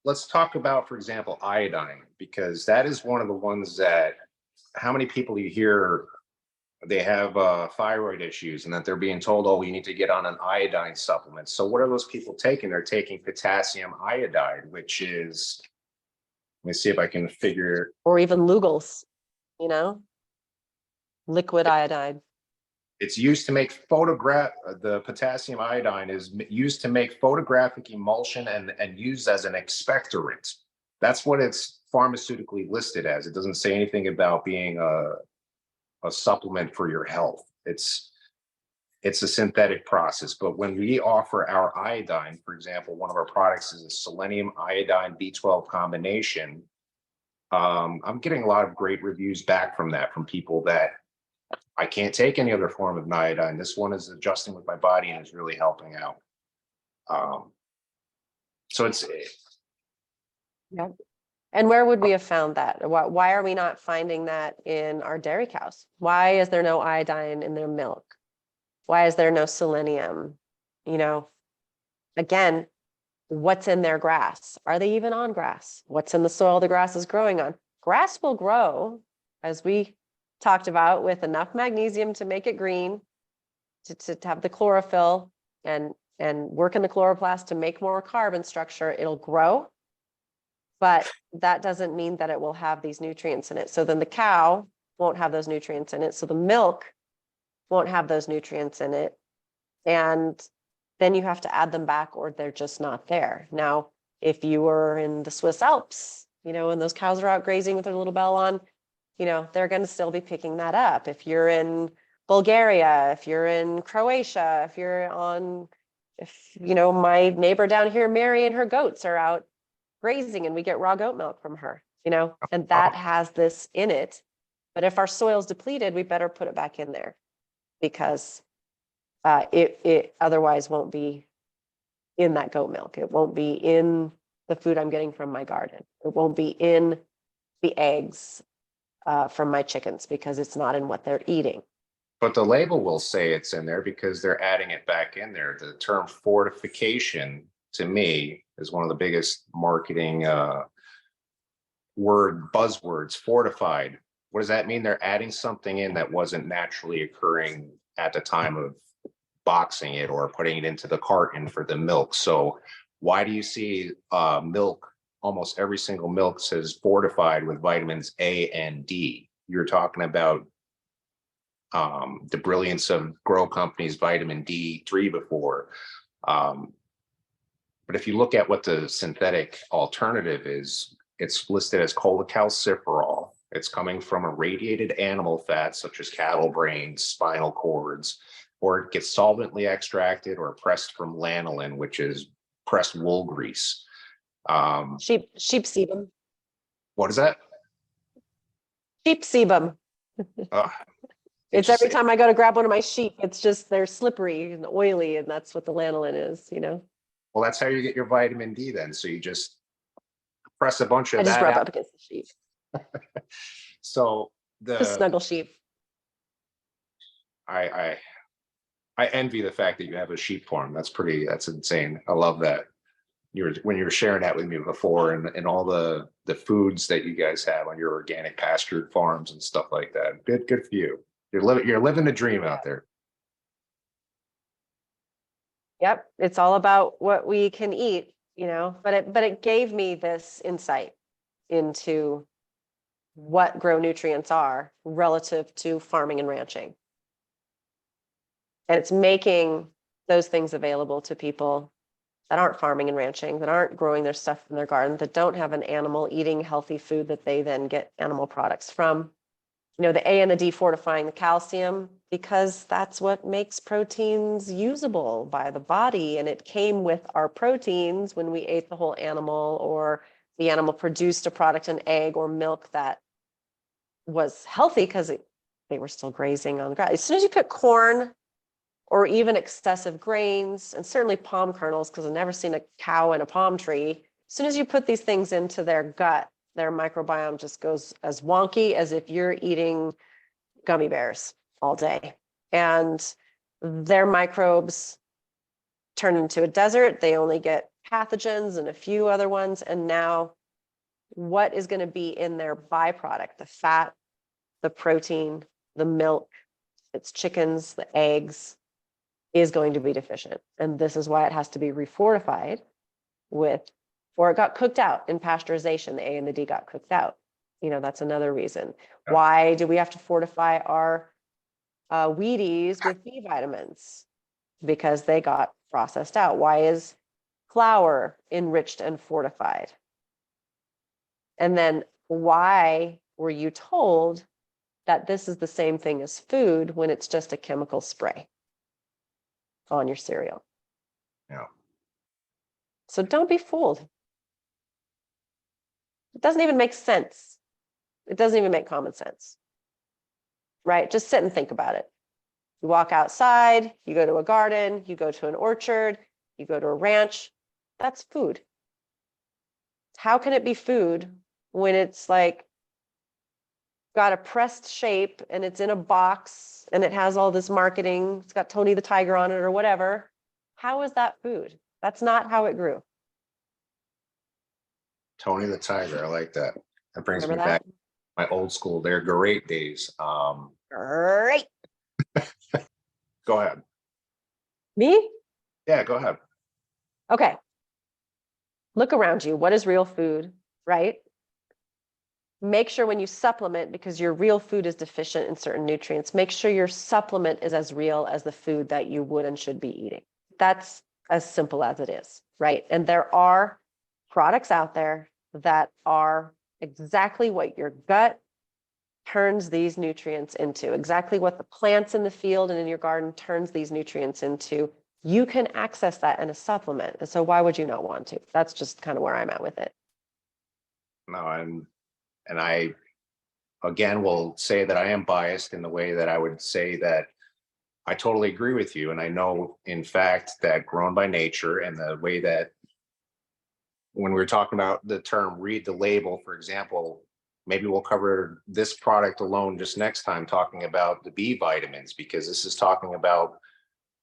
let's talk about, for example, iodine, because that is one of the ones that, how many people you hear they have thyroid issues and that they're being told, oh, you need to get on an iodine supplement. So what are those people taking? They're taking potassium iodide, which is, let me see if I can figure. Or even Lugol's, liquid iodide. It's used to make the potassium iodine is used to make photographic emulsion and used as an expectorant. That's what it's pharmaceutically listed as. It doesn't say anything about being a supplement for your health. It's a synthetic process. But when we offer our iodine, for example, one of our products is a selenium iodine B12 combination. I'm getting a lot of great reviews back from that, from people that I can't take any other form of iodine. This one is adjusting with my body and is really helping out. So it's. Yeah. And where would we have found that? Why are we not finding that in our dairy cows? Why is there no iodine in their milk? Why is there no selenium? Again, what's in their grass? Are they even on grass? What's in the soil the grass is growing on? Grass will grow, as we talked about, with enough magnesium to make it green, to have the chlorophyll and work in the chloroplast to make more carbon structure. It'll grow. But that doesn't mean that it will have these nutrients in it. So then the cow won't have those nutrients in it. So the milk won't have those nutrients in it. And then you have to add them back, or they're just not there. Now, if you were in the Swiss Alps, and those cows are out grazing with their little bell on, they're going to still be picking that up. If you're in Bulgaria, if you're in Croatia, if my neighbor down here, Mary, and her goats are out grazing and we get raw goat milk from her, and that has this in it. But if our soil's depleted, we better put it back in there, because it otherwise won't be in that goat milk. It won't be in the food I'm getting from my garden. It won't be in the eggs from my chickens, because it's not in what they're eating. But the label will say it's in there because they're adding it back in there. The term fortification, to me, is one of the biggest marketing buzzwords. Fortified. What does that mean? They're adding something in that wasn't naturally occurring at the time of boxing it or putting it into the carton for the milk. So why do you see milk, almost every single milk says fortified with vitamins A and D? You're talking about the brilliance of Grow Company's vitamin D3 before. But if you look at what the synthetic alternative is, it's listed as cholecalciferol. It's coming from irradiated animal fat, such as cattle brains, spinal cords, or it gets solvently extracted or pressed from lanolin, which is pressed wool grease. Sheep sebum. What is that? Sheep sebum. It's every time I go to grab one of my sheep, it's just, they're slippery and oily, and that's what the lanolin is, Well, that's how you get your vitamin D then. So you just press a bunch of that. I just rub up against the sheep. So the snuggle sheep. I envy the fact that you have a sheep farm. That's insane. I love that. When you were sharing that with me before, and all the foods that you guys have on your organic pastured farms and stuff like that. Good for you. You're living the dream out there. Yep, it's all about what we can eat, but it gave me this insight into what grow nutrients are relative to farming and ranching. And it's making those things available to people that aren't farming and ranching, that aren't growing their stuff in their garden, that don't have an animal eating healthy food that they then get animal products from. You know, the A and the D fortifying the calcium, because that's what makes proteins usable by the body. And it came with our proteins when we ate the whole animal, or the animal produced a product, an egg or milk that was healthy because they were still grazing on the grass. As soon as you put corn or even excessive grains, and certainly palm kernels, because I've never seen a cow in a palm tree, as soon as you put these things into their gut, their microbiome just goes as wonky as if you're eating gummy bears all day. And their microbes turn into a desert. They only get pathogens and a few other ones. And now what is going to be in their byproduct? The fat, the protein, the milk, it's chickens, the eggs, is going to be deficient. And this is why it has to be refortified with, or it got cooked out in pasteurization. The A and the D got cooked out. You know, that's another reason. Yeah. Why do we have to fortify our Wheaties with B vitamins? Because they got processed out. Why is flour enriched and fortified? And then why were you told that this is the same thing as food when it's just a chemical spray on your cereal? Yeah. So don't be fooled. It doesn't even make sense. It doesn't even make common sense, right? Just sit and think about it. You walk outside, you go to a garden, you go to an orchard, you go to a ranch. That's food. How can it be food when it's like got a pressed shape and it's in a box and it has all this marketing? It's got Tony the Tiger on it or whatever. How is that food? That's not how it grew. Tony the Tiger. I like that. That brings Remember me that? back to my old school. They're great days. Great. Go ahead. Me? Yeah, go ahead. Okay. Look around you. What is real food, right? Make sure when you supplement, because your real food is deficient in certain nutrients, make sure your supplement is as real as the food that you would and should be eating. That's as simple as it is, right? And there are products out there that are exactly what your gut turns these nutrients into, exactly what the plants in the field and in your garden turns these nutrients into. You can access that in a supplement. And so why would you not want to? That's just kind of where I'm at with it. No, and I again will say that I am biased in the way that I would say that I totally agree with you. And I know, in fact, that grown by nature and the way that when we were talking about the term read the label, for example, maybe we'll cover this product alone just next time, talking about the B vitamins, because this is talking about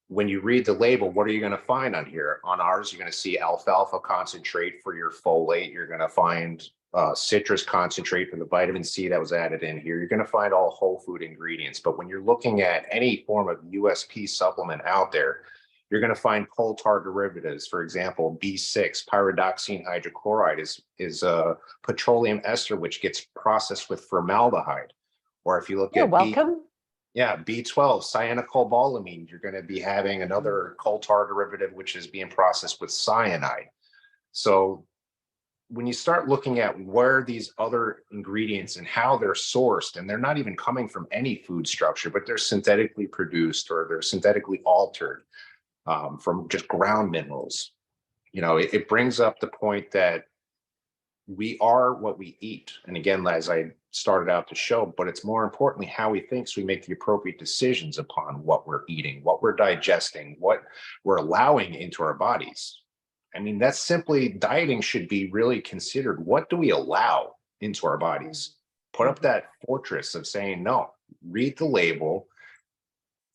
when you read the label, what are you going to find on here? On ours, you're going to see alfalfa concentrate for your folate. You're going to find citrus concentrate for the vitamin C that was added in here. You're going to find all whole food ingredients. But when you're looking at any form of USP supplement out there, you're going to find coal tar derivatives. For example, B6, pyridoxine hydrochloride is a petroleum ester which gets processed with formaldehyde. Or if you look You're at welcome. B12, cyanocobalamin, you're going to be having another coal tar derivative which is being processed with cyanide. So when you start looking at where these other ingredients and how they're sourced, and they're not even coming from any food structure, but they're synthetically produced or they're synthetically altered from just ground minerals, you know, it brings up the point that we are what we eat. And again, as I started out to show, but it's more importantly how we think, so we make the appropriate decisions upon what we're eating, what we're digesting, what we're allowing into our bodies. I mean, that's simply, dieting should be really considered. What do we allow into our bodies? Put up that fortress of saying, no, read the label.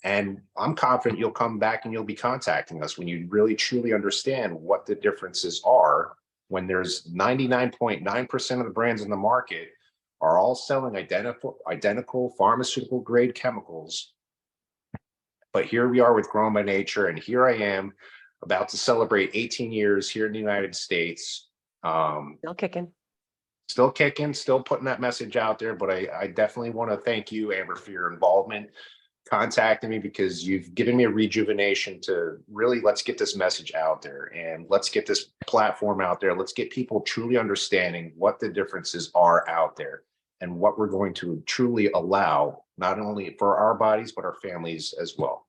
And I'm confident you'll come back and you'll be contacting us when you really truly understand what the differences are, when there's 99.9% of the brands in the market are all selling identical pharmaceutical grade chemicals. But here we are with Grown by Nature, and here I am about to celebrate 18 years here in the United States. Still kicking. still kicking, still putting that message out there, but I definitely want to thank you, Amber, for your involvement, contacting me, because you've given me a rejuvenation to really, let's get this message out there and let's get this platform out there. Let's get people truly understanding what the differences are out there and what we're going to truly allow, not only for our bodies, but our families as well.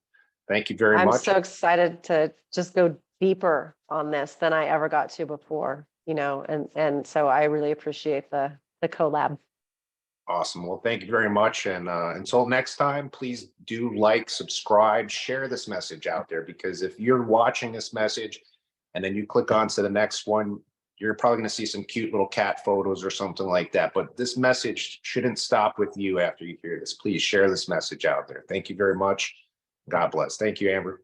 Thank you very I'm much. so excited to just go deeper on this than I ever got to before, and so I really appreciate the collab. Awesome. Well, thank you very much. And until next time, please do like, subscribe, share this message out there, because if you're watching this message and then you click on to the next one, you're probably going to see some cute little cat photos or something like that. But this message shouldn't stop with you after you hear this. Please share this message out there. Thank you very much. God bless. Thank you, Amber.